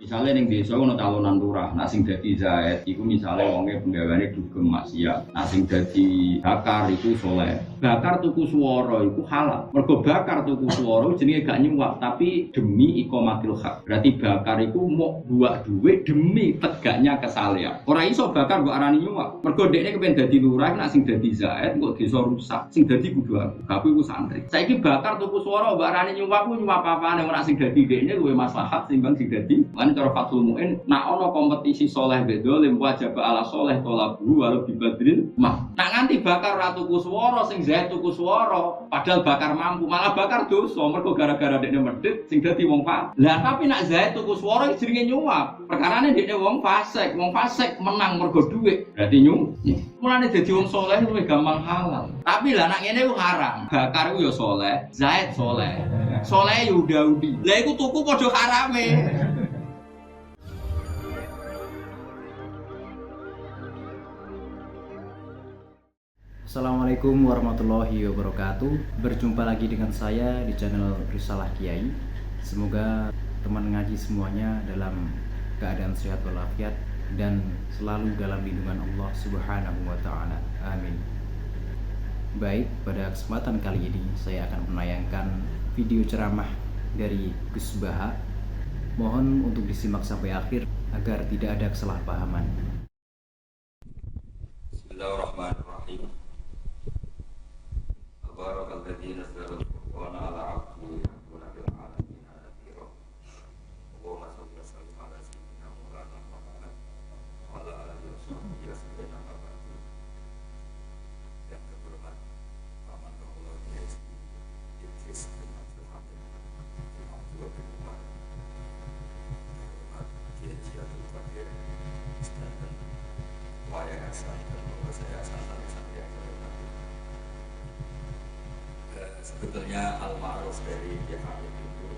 Misalnya ning desa ono calonan lurah, nah sing dadi zaid iku misale wonge penggaweane dugem maksiat. Nah sing dadi bakar iku saleh. Bakar tuku swara iku halal. Mergo bakar tuku swara jenenge gak nyuwak tapi demi iqamatil haq. Berarti bakar iku mau buat duit demi tegaknya kesalehan. Ora iso bakar mbok arani nyuwak. Mergo dekne kepen dadi lurah, nah sing dadi zaid kok desa rusak. Sing dadi kudu aku iku santri. Saiki bakar tuku swara mbok arani nyuwak ku nyuwak apa-apane ora sing dadi dekne luwih maslahat timbang sing dadi cara Fathul Mu'in, nak ono kompetisi soleh bedolim wajib ala soleh tolabu walau dibadrin mah. Nak nganti bakar ratuku suworo, sing zaid tuku suworo, padahal bakar mampu, malah bakar dosa, mergo gara-gara dekne medhit, sing dadi wong fasik. Lah tapi nak zaid tuku suworo jenenge nyuwak. Perkarane dekne wong fasik menang mergo dhuwit. Berarti nyuwak. Mulane dadi wong soleh luwih gampang halal. Tapi lah nak ngene ku haram. Bakar ku ya soleh, zaid soleh. Soleh yo udah-udi. Lah iku tuku padha harame. Assalamualaikum warahmatullahi wabarakatuh. Berjumpa lagi dengan saya di channel Risalah Kiai. Semoga teman ngaji semuanya dalam keadaan sehat walafiat dan selalu dalam lindungan Allah Subhanahu wa taala. Amin. Baik, pada kesempatan kali ini saya akan menayangkan video ceramah dari Gus Baha. Mohon untuk disimak sampai akhir agar tidak ada kesalahpahaman. Bismillahirrahmanirrahim. Barakalladzi nazzala al-Qur'ana ala 'abdihi wa bil 'alamin nadhira. Allahumma shalli wa sallim ala sayyidina Maulana Muhammad wa ala alihi wa sahbihi wasallam. Yang terhormat Paman Kaula Kiai Idris bin Abdul Hamid bin Abdul Umar. Kiai Abdul Qadir sedangkan wayang asal dan saya sangat sebetulnya al-ma'ruf dari Kiai Hamid itu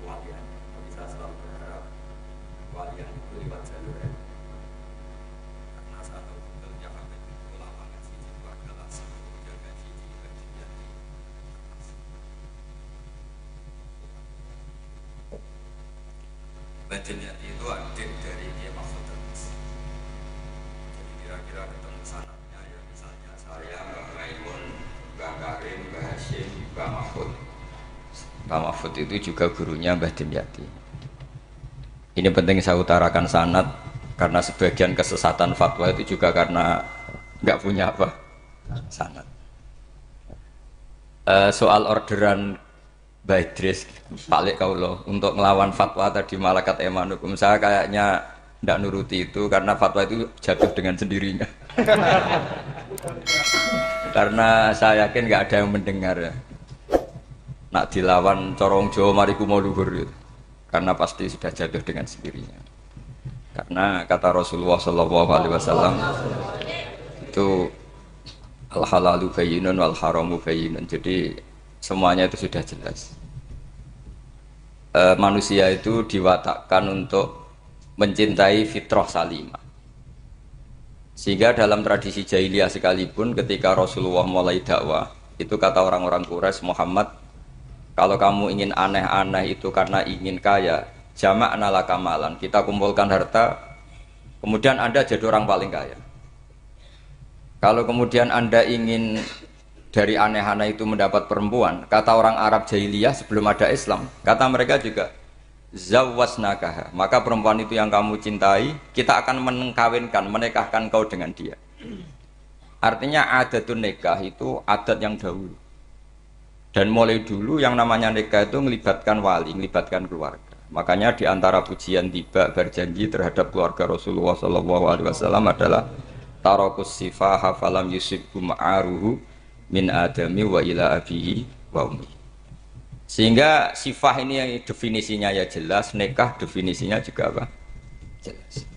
walian, tapi saya selalu berharap walian itu lewat jalur ilmu. Karena saya tahu betul Kiai Hamid itu ulama ngaji itu adalah satu jaga cici kajian. Batinnya itu adik dari Kiai Mahfud. Jadi kira-kira ketemu sanatnya ya misalnya saya, Mbak Maimun, Mbak Karim, Mbak Hashim, Mbak Mahfud. Mbak Mahfud itu juga gurunya Mbah Dimyati. Ini penting saya utarakan sanad karena sebagian kesesatan fatwa itu juga karena nggak punya apa sanad. Soal orderan Mbah Idris, Pak Lek Kaulo untuk melawan fatwa tadi Malakat Eman Hukum, saya kayaknya tidak nuruti itu karena fatwa itu jatuh dengan sendirinya. Karena saya yakin nggak ada yang mendengar ya. Nak dilawan corong Jawa mariku mau luhur gitu. Karena pasti sudah jatuh dengan sendirinya. Karena kata Rasulullah SAW itu al halalu bayyinun wal haramu bayyinun. Jadi semuanya itu sudah jelas. Manusia itu diwatakkan untuk mencintai fitrah salimah. Sehingga dalam tradisi jahiliyah sekalipun ketika Rasulullah mulai dakwah, itu kata orang-orang Quraisy, Muhammad, kalau kamu ingin aneh-aneh itu karena ingin kaya, jama'na laka malan, kita kumpulkan harta, kemudian Anda jadi orang paling kaya. Kalau kemudian Anda ingin dari aneh-aneh itu mendapat perempuan, kata orang Arab jahiliyah sebelum ada Islam, kata mereka juga, zawwasnakaha, maka perempuan itu yang kamu cintai kita akan mengkawinkan, menikahkan kau dengan dia. Artinya adatun nikah itu adat yang dahulu, dan mulai dulu yang namanya nikah itu melibatkan wali, melibatkan keluarga. Makanya diantara pujian tiba berjanji terhadap keluarga Rasulullah SAW adalah tarakus sifaha falam yusibbu ma'aruhu min adami wa ila abihi wa ummi. Sehingga sifah ini yang definisinya ya jelas, nikah definisinya juga apa? Jelas.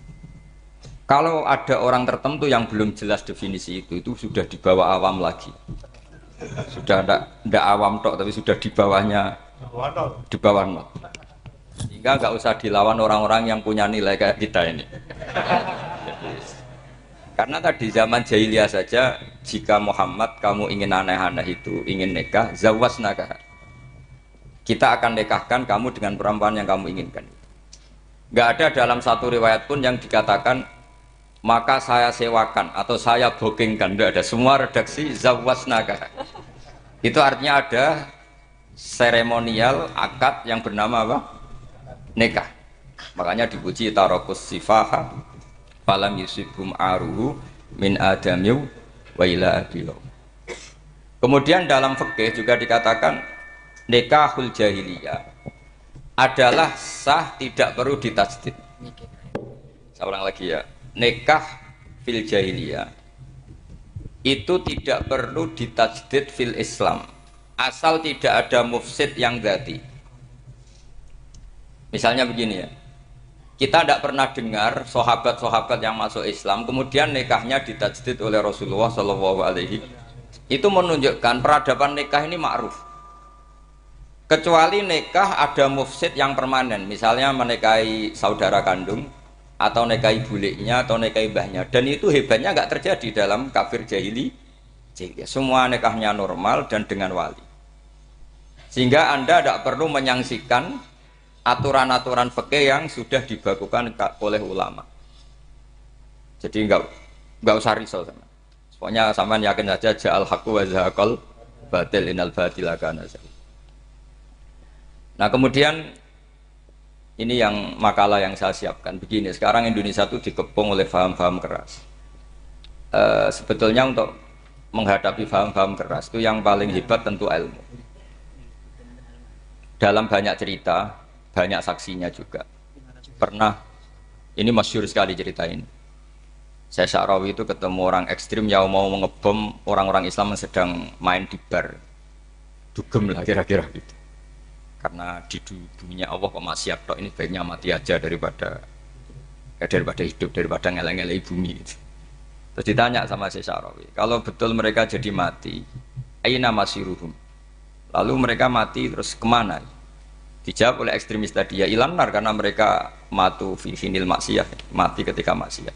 Kalau ada orang tertentu yang belum jelas definisi itu sudah di bawah awam lagi. Sudah tidak awam tok, tapi sudah di bawahnya, di bawah nol. Sehingga nggak usah dilawan orang-orang yang punya nilai kayak kita ini. Karena tadi zaman jahiliyah saja, jika Muhammad kamu ingin aneh-aneh itu, ingin nikah, zawasnaka, kita akan nikahkan kamu dengan perempuan yang kamu inginkan. Nggak ada dalam satu riwayat pun yang dikatakan maka saya sewakan atau saya bookingkan, nggak ada. Semua redaksi zawasnaka. Itu artinya ada seremonial akad yang bernama apa? Nikah. Makanya dipuji tarokus sifaha falam yusibhum aruhu min adamiu wa ila abiyo. Kemudian dalam fikih juga dikatakan nikahul jahiliyah adalah sah, tidak perlu ditajdid. Saya ulang lagi ya, nikah fil jahiliyah itu tidak perlu ditajdid fil Islam asal tidak ada mufsid yang dzati. Misalnya begini ya, kita tidak pernah dengar sahabat-sahabat yang masuk Islam kemudian nikahnya ditajdid oleh Rasulullah SAW. Itu menunjukkan peradaban nikah ini ma'ruf. Kecuali nikah ada mufsid yang permanen, misalnya menikahi saudara kandung atau nikahi buliknya atau nikahi mbahnya, dan itu hebatnya nggak terjadi dalam kafir jahili. Semua nikahnya normal dan dengan wali, sehingga Anda tidak perlu menyangsikan aturan-aturan fikih yang sudah dibakukan oleh ulama. Jadi nggak usah risau sama. Pokoknya sampean yakin saja ja'al haqqu wa zahaqal batil innal batila kana zahuqa. Nah kemudian ini yang makalah yang saya siapkan begini. Sekarang Indonesia itu dikepung oleh paham-paham keras. Sebetulnya untuk menghadapi paham-paham keras itu yang paling hebat tentu ilmu. Dalam banyak cerita, banyak saksinya juga. Pernah, ini masyhur sekali cerita ini. Saya Sya'rawi itu ketemu orang ekstrim yang mau mengebom orang-orang Islam yang sedang main di bar. Dugem lah kira-kira gitu. Karena di dunia Allah kok maksiat tok, ini baiknya mati aja daripada hidup, daripada ngeleng-ngeleng bumi gitu. Terus ditanya sama Syekh Sya'rawi, kalau betul mereka jadi mati, aina masiruhum, lalu mereka mati terus kemana? Dijawab oleh ekstremis tadi, ya ilanar, karena mereka matu fi finil maksiyah, mati ketika maksiat.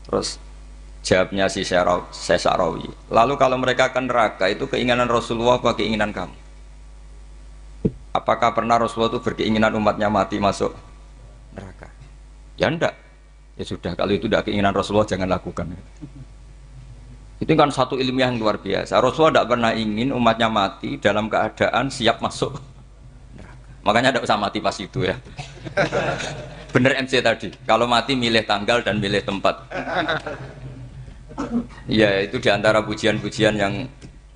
Terus jawabnya si Syekh Sya'rawi, lalu kalau mereka ke neraka itu keinginan Rasulullah apa keinginan kamu? Apakah pernah Rasulullah itu berkeinginan umatnya mati masuk neraka? Ya enggak. Ya sudah, kalau itu tidak keinginan Rasulullah jangan lakukan. Itu kan satu ilmiah yang luar biasa. Rasulullah tidak pernah ingin umatnya mati dalam keadaan siap masuk neraka. Makanya tidak usah mati pas itu ya. Bener MC tadi, kalau mati milih tanggal dan milih tempat. Ya itu diantara pujian-pujian yang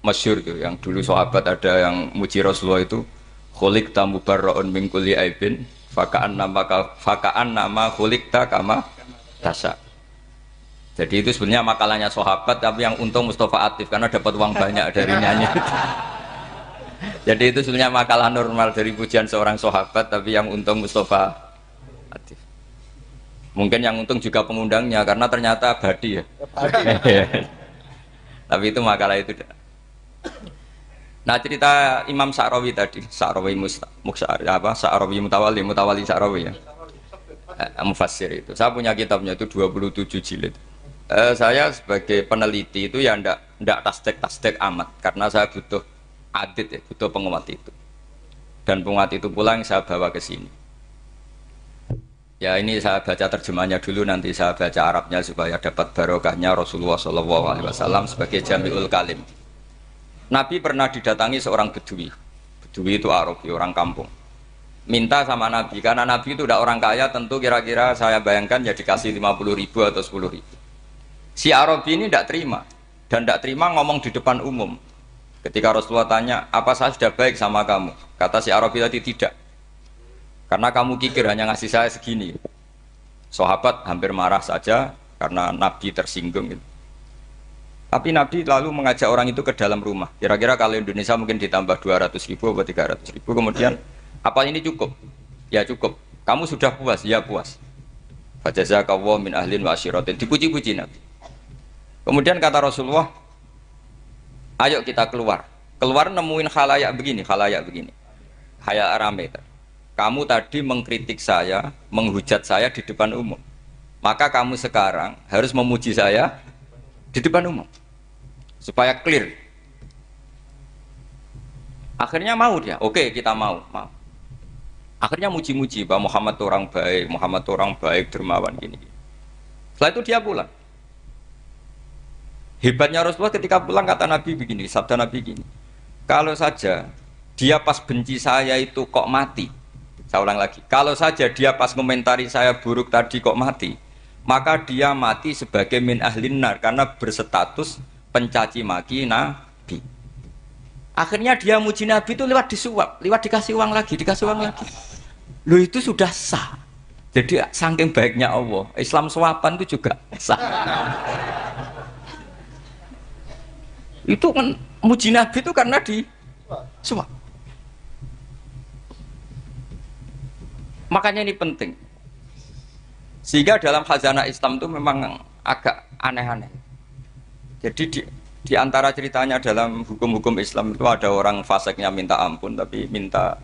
masyhur tuh, yang dulu sahabat ada yang muji Rasulullah itu, khuliqta mubarra'un min kulli aibin faka'an nama khuliqta kama tasya. Jadi itu sebenarnya makalahnya sahabat, tapi yang untung Mustafa Atif karena dapat uang banyak dari nyanyi. Jadi itu sebenarnya makalah normal dari pujian seorang sahabat, tapi yang untung Mustafa Atif. Mungkin yang untung juga pengundangnya karena ternyata abadi ya. Tapi itu makalah itu. Nah cerita Imam Sya'rawi tadi, Sya'rawi Sya'rawi Mutawali Sya'rawi ya, mufassir itu. Saya punya kitabnya itu 27 jilid. Saya sebagai peneliti itu ya ndak tasdek amat, karena saya butuh adit ya, butuh penguat itu. Dan penguat itu pula yang saya bawa ke sini. Ya ini saya baca terjemahnya dulu, nanti saya baca Arabnya supaya dapat barokahnya Rasulullah SAW sebagai Jami'ul Kalim. Nabi pernah didatangi seorang bedui. Bedui itu Arabi, orang kampung. Minta sama Nabi, karena Nabi itu udah orang kaya, tentu kira-kira saya bayangkan ya dikasih 50.000 atau 10.000. Si Arabi ini tidak terima, dan tidak terima ngomong di depan umum. Ketika Rasulullah tanya, apa saya sudah baik sama kamu? Kata si Arabi tadi, tidak. Karena kamu kikir hanya ngasih saya segini. Sahabat hampir marah saja karena Nabi tersinggung gitu. Tapi Nabi lalu mengajak orang itu ke dalam rumah. Kira-kira kalau Indonesia mungkin ditambah 200.000 atau 300.000. Kemudian, apa ini cukup? Ya cukup. Kamu sudah puas? Ya puas. Fajazakallahu min ahlin wa asyiratin. Dipuji-puji Nabi. Kemudian kata Rasulullah, ayo kita keluar. Keluar nemuin khalayak begini. Khalayak rame. Kamu tadi mengkritik saya, menghujat saya di depan umum. Maka kamu sekarang harus memuji saya di depan umum. Supaya clear. Akhirnya mau dia, oke kita mau. Akhirnya muji-muji bahwa Muhammad itu orang baik, Muhammad itu orang baik, dermawan gini. Setelah itu dia pulang. Hebatnya Rasulullah ketika pulang kata Nabi begini, sabda Nabi begini. Kalau saja dia pas benci saya itu kok mati. Saya ulang lagi. Kalau saja dia pas komentari saya buruk tadi kok mati, maka dia mati sebagai min ahlin nar karena berstatus pencaci maki Nabi. Akhirnya dia muji Nabi itu lewat disuap, lewat dikasih uang lagi, dikasih uang lagi. Loh itu sudah sah. Jadi saking baiknya Allah, Islam suapan itu juga sah. Itu kan muji Nabi itu karena di suap. Makanya ini penting. Sehingga dalam khazanah Islam itu memang agak aneh-aneh. Jadi di antara ceritanya dalam hukum-hukum Islam itu ada orang fasiknya minta ampun tapi minta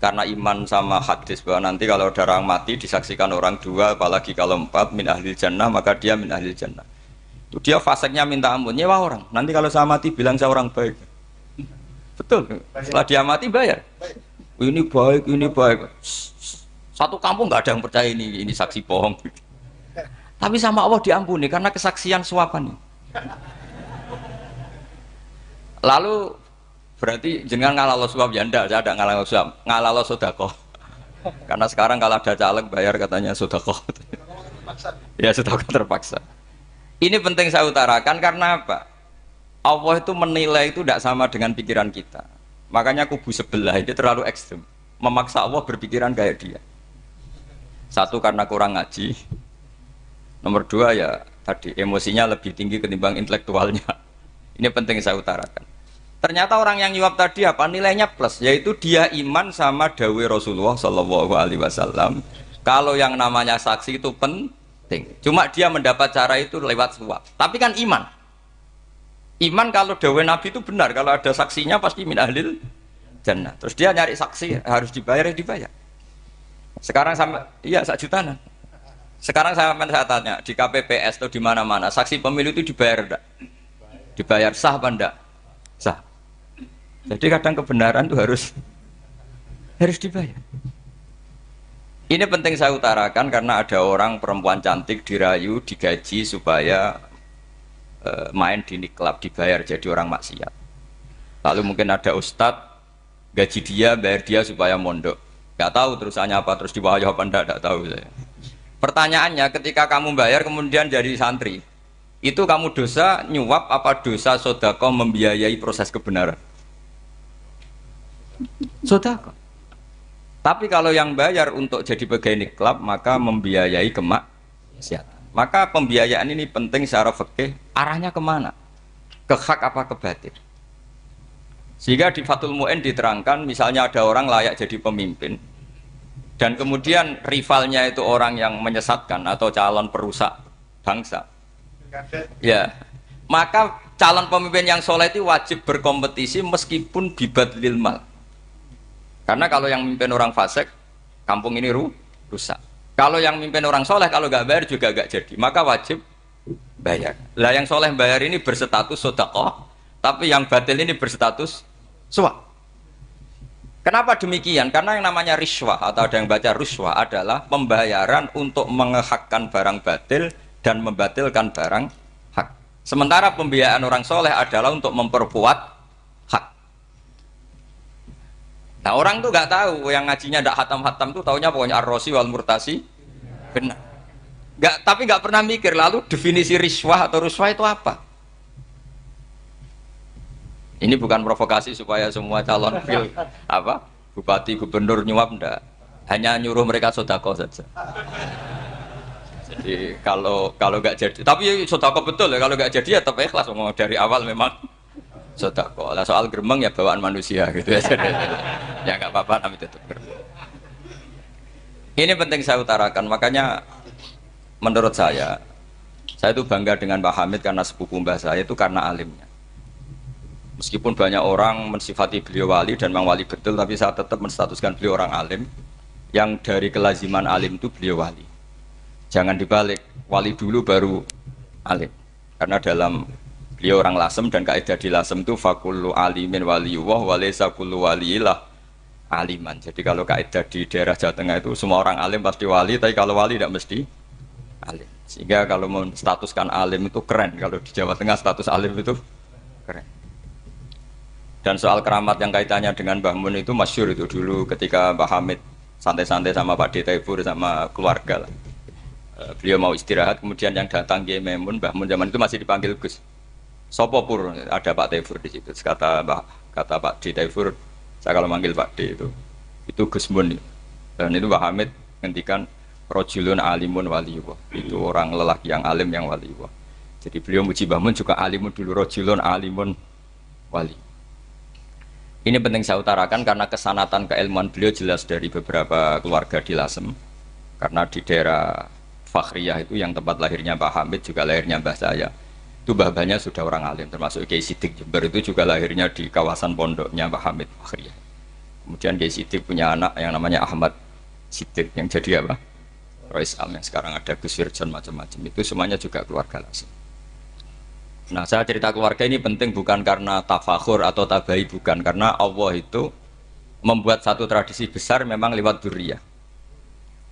karena iman sama hadis bahwa nanti kalau ada orang mati disaksikan orang dua apalagi kalau empat min ahlil jannah maka dia min ahlil jannah. Itu dia fasiknya minta ampun nyewa orang. Nanti kalau saya mati bilang saya orang baik. Betul. Setelah dia mati bayar. Ini baik, ini baik. Satu kampung nggak ada yang percaya ini saksi bohong. Tapi sama Allah diampuni karena kesaksian suapan. Lalu berarti jangan ngalalo suap ya enggak, saya ada ngalalo suap, ngalalo sodako. Karena sekarang kalau ada caleg bayar katanya sodako. Ya sodako terpaksa. Ini penting saya utarakan karena apa? Allah itu menilai itu tidak sama dengan pikiran kita. Makanya kubu sebelah ini terlalu ekstrem, memaksa Allah berpikiran kayak dia. Satu karena kurang ngaji. Nomor dua ya tadi emosinya lebih tinggi ketimbang intelektualnya. Ini penting saya utarakan. Ternyata orang yang nyuap tadi apa nilainya plus, yaitu dia iman sama dawai Rasulullah Shallallahu Alaihi Wasallam. Kalau yang namanya saksi itu penting, cuma dia mendapat cara itu lewat suap. Tapi kan iman, iman kalau dawai Nabi itu benar, kalau ada saksinya pasti min ahlil jannah. Terus dia nyari saksi harus dibayar, ya dibayar. Sekarang sama, iya 1 jutaan. Sekarang saya tanya di KPPS atau di mana-mana, saksi pemilu itu dibayar enggak? Dibayar sah apa enggak? Sah. Jadi kadang kebenaran itu harus dibayar. Ini penting saya utarakan karena ada orang perempuan cantik dirayu, digaji supaya main di niklab dibayar jadi orang maksiat. Lalu mungkin ada ustadz gaji dia, bayar dia supaya mondok. Gak tahu terusannya apa, terus dibayar apa enggak tahu saya. Pertanyaannya ketika kamu bayar kemudian jadi santri, itu kamu dosa nyuap apa dosa sodako membiayai proses kebenaran? Sodako. Tapi kalau yang bayar untuk jadi pegawai niklab maka membiayai kemaksiatan. Maka pembiayaan ini penting secara fikih. Arahnya kemana? Ke hak apa ke batil? Sehingga di Fathul Mu'in diterangkan misalnya ada orang layak jadi pemimpin dan kemudian rivalnya itu orang yang menyesatkan atau calon perusak bangsa. Ya, maka calon pemimpin yang soleh itu wajib berkompetisi meskipun bibadlil mal. Karena kalau yang memimpin orang fasik, kampung ini rusak. Kalau yang memimpin orang soleh, kalau nggak bayar juga nggak jadi. Maka wajib bayar. Lah yang soleh bayar ini berstatus sedekah, tapi yang batil ini berstatus suap. Kenapa demikian? Karena yang namanya riswah atau ada yang baca ruswah adalah pembayaran untuk mengehakkan barang batil dan membatilkan barang hak. Sementara pembiayaan orang soleh adalah untuk memperkuat hak. Nah orang tuh nggak tahu, yang ngajinya ndak hatam-hatam tuh taunya pokoknya ar-rosi wal murtasi benar. Tapi nggak pernah mikir lalu definisi riswah atau ruswah itu apa? Ini bukan provokasi supaya semua calon bupati gubernur nyuap ndak, hanya nyuruh mereka sodako saja. Jadi kalau nggak jadi, tapi sodako betul ya, kalau nggak jadi ya tetap ikhlas, dari awal memang sodako. Lah soal gremeng ya bawaan manusia gitu ya. Ya nggak apa-apa, tapi tetap gremeng. Ini penting saya utarakan, makanya menurut saya itu bangga dengan Pak Hamid karena sepupu mbah saya itu karena alimnya. Meskipun banyak orang mensifati beliau wali dan memang wali betul, tapi saya tetap menstatuskan beliau orang alim yang dari kelaziman alim itu beliau wali. Jangan dibalik, wali dulu baru alim. Karena dalam beliau orang lasem dan kaidah di lasem itu fakullu alimin waliyullah walaysa kullu waliyillah aliman. Jadi kalau kaidah di daerah Jawa Tengah itu semua orang alim pasti wali, tapi kalau wali tidak mesti alim. Sehingga kalau menstatuskan alim itu keren. Kalau di Jawa Tengah status alim itu keren. Dan soal keramat yang kaitannya dengan Mbah Mun itu masyhur itu dulu ketika Mbah Hamid santai-santai sama Pak D. Taifur sama keluarga lah. Beliau mau istirahat, kemudian yang datang Kiai Maimun, Mbah Mun zaman itu masih dipanggil Gus. Sopo pur, ada Pak Taifur di situ. Kata Pak D. Taifur, saya kalau manggil Pak D itu Gus Mun. Dan itu Mbah Hamid ngendikan rojulun alimun waliyullah. Itu orang lelaki yang alim yang waliyullah. Jadi beliau muji Mbah Mun juga alimun dulu, rojulun alimun wali. Ini penting saya utarakan karena kesanatan keilmuan beliau jelas dari beberapa keluarga di Lasem. Karena di daerah Fakhriyah itu yang tempat lahirnya Pak Hamid juga lahirnya Mbah saya. Itu mbah-mbahnya sudah orang alim, termasuk Kiai Sidik Jember itu juga lahirnya di kawasan pondoknya Pak Hamid Fakhriyah. Kemudian Kiai Sidik punya anak yang namanya Ahmad Sidik yang jadi apa? Rois Am yang sekarang ada Gus Wirjon macam-macam. Itu semuanya juga keluarga Lasem. Nah, saya cerita keluarga ini penting bukan karena tafakhur atau tabai, bukan karena Allah itu membuat satu tradisi besar memang lewat dzurriyyah.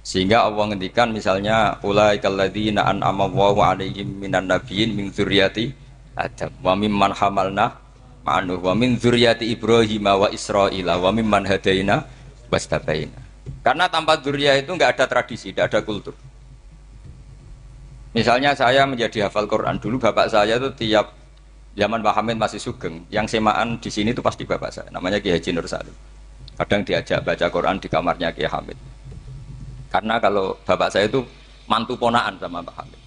Sehingga Allah ngendikan misalnya ulaikal ladzina an'ama Allahu 'alaihim minan nabiyyin min dzurriyyati Adam wa mimman hamalna ma'anu wa min dzurriyyati Ibrahim wa Israila wa mimman hadaina wastabaina. Karena tanpa dzurriyyah itu enggak ada tradisi, enggak ada kultur. Misalnya saya menjadi hafal Quran dulu, bapak saya itu tiap zaman Pak Hamid masih sugeng, yang semaan di sini itu pasti bapak saya, namanya Kiai Haji Nur Salim. Kadang diajak baca Quran di kamarnya Kiai Hamid. Karena kalau bapak saya itu mantu ponaan sama Pak Hamid.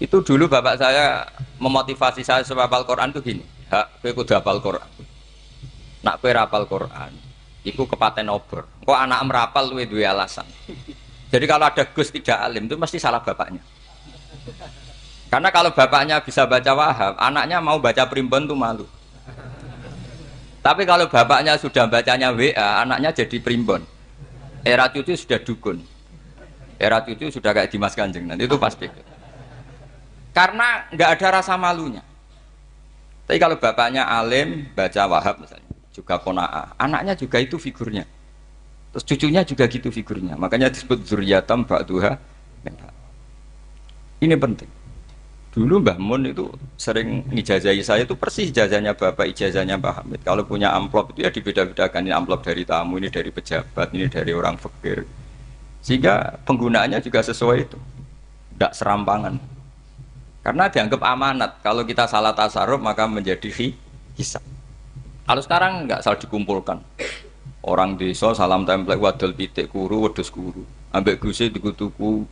Itu dulu bapak saya memotivasi saya supaya hafal Quran itu gini, hak kowe kudu hafal Quran. Nak kowe hafal Quran, iku kepaten obor. Kok anak merapal luwe duwe alasan. Jadi kalau ada Gus tidak alim itu mesti salah bapaknya. Karena kalau bapaknya bisa baca Wahab, anaknya mau baca primbon itu malu. Tapi kalau bapaknya sudah bacanya WA, anaknya jadi primbon. Era cucu sudah dukun. Era cucu sudah kayak Dimas Kanjeng, nanti itu pasti. Karena nggak ada rasa malunya. Tapi kalau bapaknya alim, baca Wahab misalnya, juga Qanaah, anaknya juga itu figurnya. Terus cucunya juga gitu figurnya. Makanya disebut dzurriyyatam ba'duha. Ini penting. Dulu Mbah Mun itu sering ngijazahi saya itu persis ijazahnya bapak, ijazahnya Mbah Hamid. Kalau punya amplop itu ya dibeda-bedakan, ini amplop dari tamu, ini dari pejabat, ini dari orang fakir. Sehingga penggunaannya juga sesuai itu. Tidak serampangan. Karena dianggap amanat. Kalau kita salah tasarruf maka menjadi hisab. Kalau sekarang enggak, salah dikumpulkan. Orang desa salam template wadol pitik kuru wedhus kuru ambek guse tuku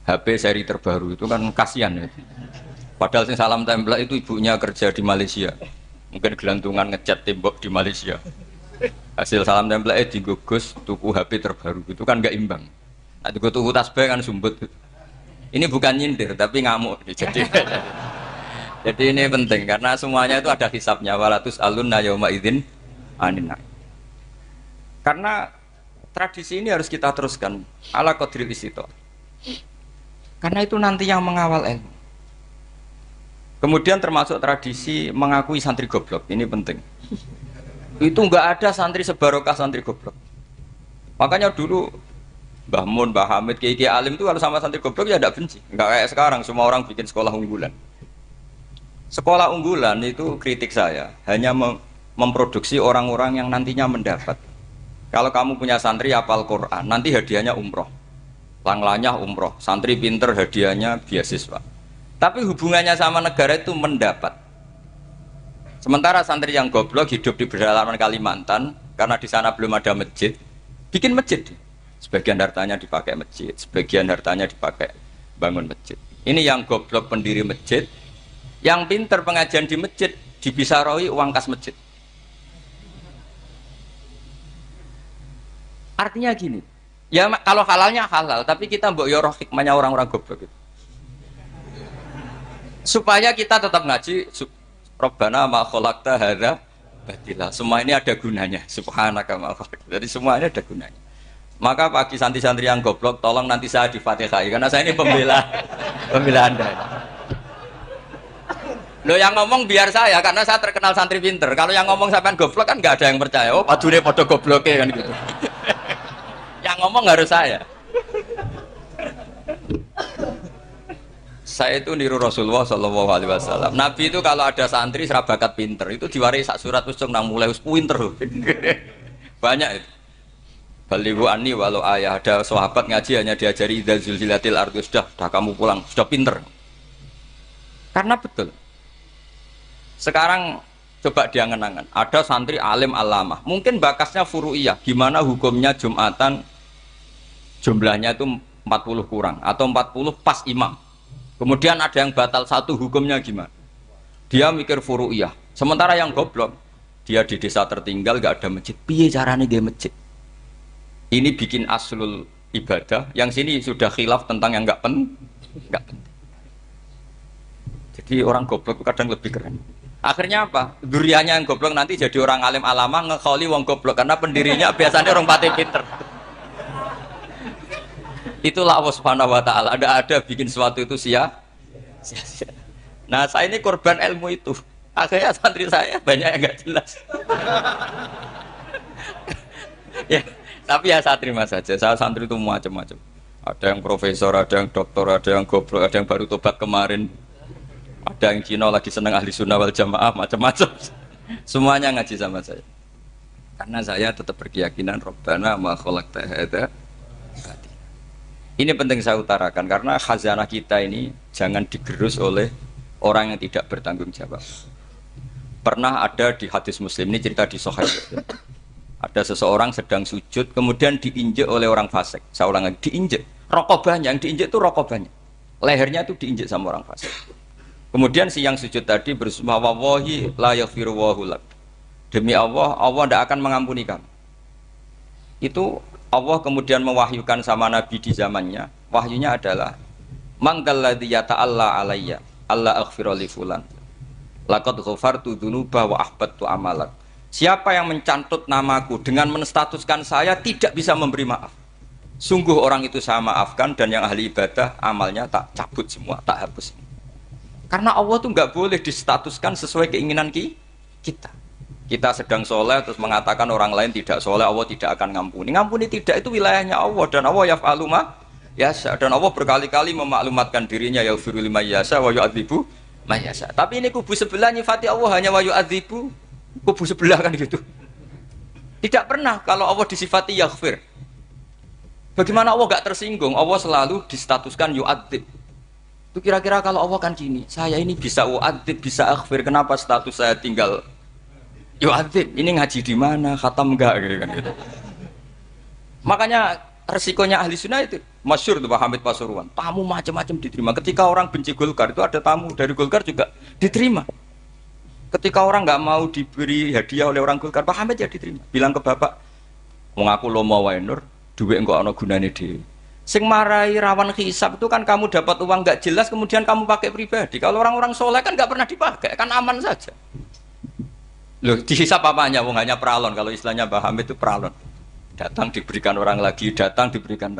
HP seri terbaru itu kan kasihan ya. Padahal sing salam template itu ibunya kerja di Malaysia, mungkin gelantungan ngecat tembok di Malaysia. Hasil salam template digugus tuku HP terbaru itu kan nggak imbang. Nah, tuku tasbih kan sumbut. Ini bukan nyindir tapi ngamuk. Jadi ini penting karena semuanya itu ada hisabnya. Walatus alun yauma idzin anin. Karena tradisi ini harus kita teruskan ala qadril istito. Karena itu nanti yang mengawal ilmu. Kemudian termasuk tradisi mengakui santri goblok, ini penting. Itu enggak ada santri sebarokah santri goblok. Makanya dulu Mbah Mun, Mbah Hamid, Kiai alim itu kalau sama santri goblok ya tidak benci. Enggak kayak sekarang semua orang bikin sekolah unggulan. Sekolah unggulan itu kritik saya hanya memproduksi orang-orang yang nantinya mendapat. Kalau kamu punya santri hafal Quran, nanti hadiahnya umroh. Langlanya umroh, santri pinter hadiahnya beasiswa. Tapi hubungannya sama negara itu mendapat. Sementara santri yang goblok hidup di pedalaman Kalimantan, karena di sana belum ada masjid, bikin masjid. Sebagian hartanya dipakai masjid, sebagian hartanya dipakai bangun masjid. Ini yang goblok pendiri masjid, yang pinter pengajian di masjid, dibisarohi uang kas masjid. Artinya gini, ya kalau halalnya halal, tapi kita mbok yoroh hikmahnya orang-orang goblok gitu. Supaya kita tetap ngaji, Rabbana ma khalaqta hadza batila. Semua ini ada gunanya, subhanaka ma khalaqta. Jadi semua ini ada gunanya. Maka bagi santri-santri yang goblok, tolong nanti saya di Fatihai karena saya ini pembela Anda. Lo yang ngomong biar saya, karena saya terkenal santri pinter. Kalau yang ngomong sampean goblok kan nggak ada yang percaya. Oh, padune podo gobloknya kan gitu. Yang ngomong harus saya. Saya itu niru Rasulullah Shallallahu Alaihi Wasallam. Nabi itu kalau ada santri serabakat pinter, itu diwaris sak surat usung nang mulai pinter. Banyak itu. Balighu anni walau ayah, ada sahabat ngaji hanya diajari idza zulzilatil ardu, sudah kamu pulang, sudah pinter. Karena betul. Sekarang coba diangen-angen, ada santri alim alamah, mungkin bakasnya furu'iyah, gimana hukumnya Jumatan jumlahnya itu 40 kurang atau 40 pas imam. Kemudian ada yang batal satu, hukumnya gimana? Dia mikir furu'iyah. Sementara yang goblok, dia di desa tertinggal gak ada masjid. Piye caranya dia masjid? Ini bikin aslul ibadah, yang sini sudah khilaf tentang yang gak penting. Jadi orang goblok kadang lebih keren. Akhirnya apa? Duriannya yang goblok nanti jadi orang alim alama ngekholi wong goblok karena pendirinya biasanya orang pati pinter. Itulah Allah Subhanahu wa taala. Ada bikin sesuatu itu sia-sia. Nah, saya ini korban ilmu itu. Akhirnya santri saya banyak yang enggak jelas. Ya, tapi ya saya terima saja. Saya santri itu macam-macam. Ada yang profesor, ada yang doktor, ada yang goblok, ada yang baru tobat kemarin. Ada yang Cina lagi senang ahli sunnah wal jamaah, macam-macam. Semuanya ngaji sama saya. Karena saya tetap berkeyakinan Rabbana ma khalaqta hadza. Ini penting saya utarakan karena khazanah kita ini jangan digerus oleh orang yang tidak bertanggung jawab. Pernah ada di hadis Muslim, ini cerita di Sahih Muslim. Ada seseorang sedang sujud kemudian diinjek oleh orang fasik. Saya ulang lagi, diinjek. Rokobahnya yang diinjek itu rokobahnya. Lehernya itu diinjek sama orang fasik. Kemudian si yang sujud tadi bersumpah wallahi la yaghfiru wallahu lak. Demi Allah, Allah tidak akan mengampuni kamu. Itu Allah kemudian mewahyukan sama Nabi di zamannya. Wahyunya adalah mangkalladzi yata'alla alayya alla aghfira li fulan laqad ghafartu dzunuba wa ahbattu amalak. Siapa yang mencantut namaku dengan menstatuskan saya tidak bisa memberi maaf, sungguh orang itu saya maafkan dan yang ahli ibadah amalnya tak cabut semua, tak hapus. Karena Allah tuh nggak boleh distatuskan sesuai keinginan kita. Kita sedang soleh terus mengatakan orang lain tidak soleh, Allah tidak akan ngampuni. Ngampuni tidak, itu wilayahnya Allah, dan Allah yaf'alu ma yasha. Dan Allah berkali-kali memaklumatkan dirinya yaghfiru liman yasha wa yu'adzibu man yasha. Tapi ini kubu sebelah nyifati Allah hanya wa yu'adzibu, kubu sebelah kan gitu. Tidak pernah kalau Allah disifati yaghfir. Bagaimana Allah gak tersinggung? Allah selalu distatuskan yu'adzib. Itu kira-kira kalau Allah kan gini, saya ini bisa u'adzib, bisa aghfir, kenapa status saya tinggal yu'adzib? Ini ngaji di mana? Khatam enggak gitu. Makanya resikonya ahli sunnah itu masyhur tuh Pak Hamid Pasuruan. Tamu macam-macam diterima. Ketika orang benci Golkar itu ada tamu dari Golkar juga diterima. Ketika orang nggak mau diberi hadiah oleh orang Golkar, Pak Hamid ya diterima. Bilang ke bapak, mengaku lomo wae nur, duit enggak ana gunane dhewe. Sing marai rawan hisab itu kan kamu dapat uang nggak jelas kemudian kamu pakai pribadi. Kalau orang-orang soleh kan nggak pernah dipakai, kan aman saja. Loh, dihisap apanya? Wong hanya peralon. Kalau istilahnya Mbah Hamid itu peralon. Datang diberikan orang lagi, datang diberikan.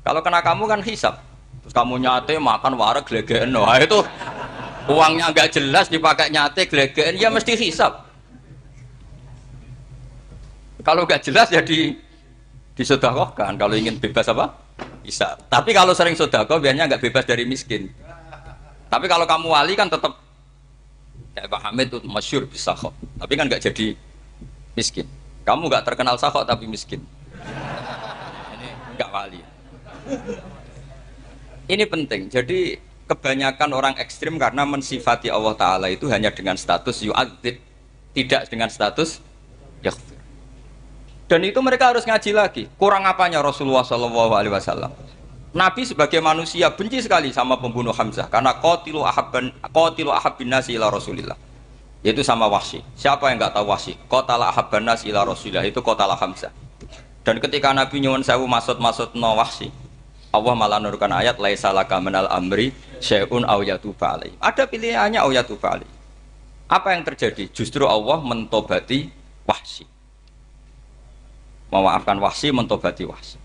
Kalau kena kamu kan hisap. Terus kamu nyate makan wareg glegeken. Wah itu uangnya nggak jelas dipakai nyate glegeken, ya mesti hisap. Kalau nggak jelas ya disedekahkan. Kalau ingin bebas apa? Bisa. Tapi kalau sering sedekah biasanya nggak bebas dari miskin. Tapi kalau kamu wali kan tetap kayak Pak Hamid itu masyhur bisa kok. Tapi kan nggak jadi miskin. Kamu nggak terkenal sakok tapi miskin. Ini nggak wali. Ini penting. Jadi kebanyakan orang ekstrim karena mensifati Allah Ta'ala itu hanya dengan status yu'adzib, tidak dengan status yaghfir. Dan itu mereka harus ngaji lagi. Kurang apanya Rasulullah SAW? Nabi sebagai manusia benci sekali sama pembunuh Hamzah karena qatilu ahabbin nasi ila Rasulillah. Yaitu sama Wahsy. Siapa yang enggak tahu Wahsy? Qatala ahabban nasi ila Rasulillah, itu qatala Hamzah. Dan ketika Nabi nyuwun sewu maksud no Wahsy, Allah malah nurunkan ayat laisa laka minal amri syai'un aw yatuba alaihi. Ada pilihannya aw yatuba alaihi. Apa yang terjadi? Justru Allah mentobati Wahsy. Memaafkan Wahsy, mentobati Wahsy.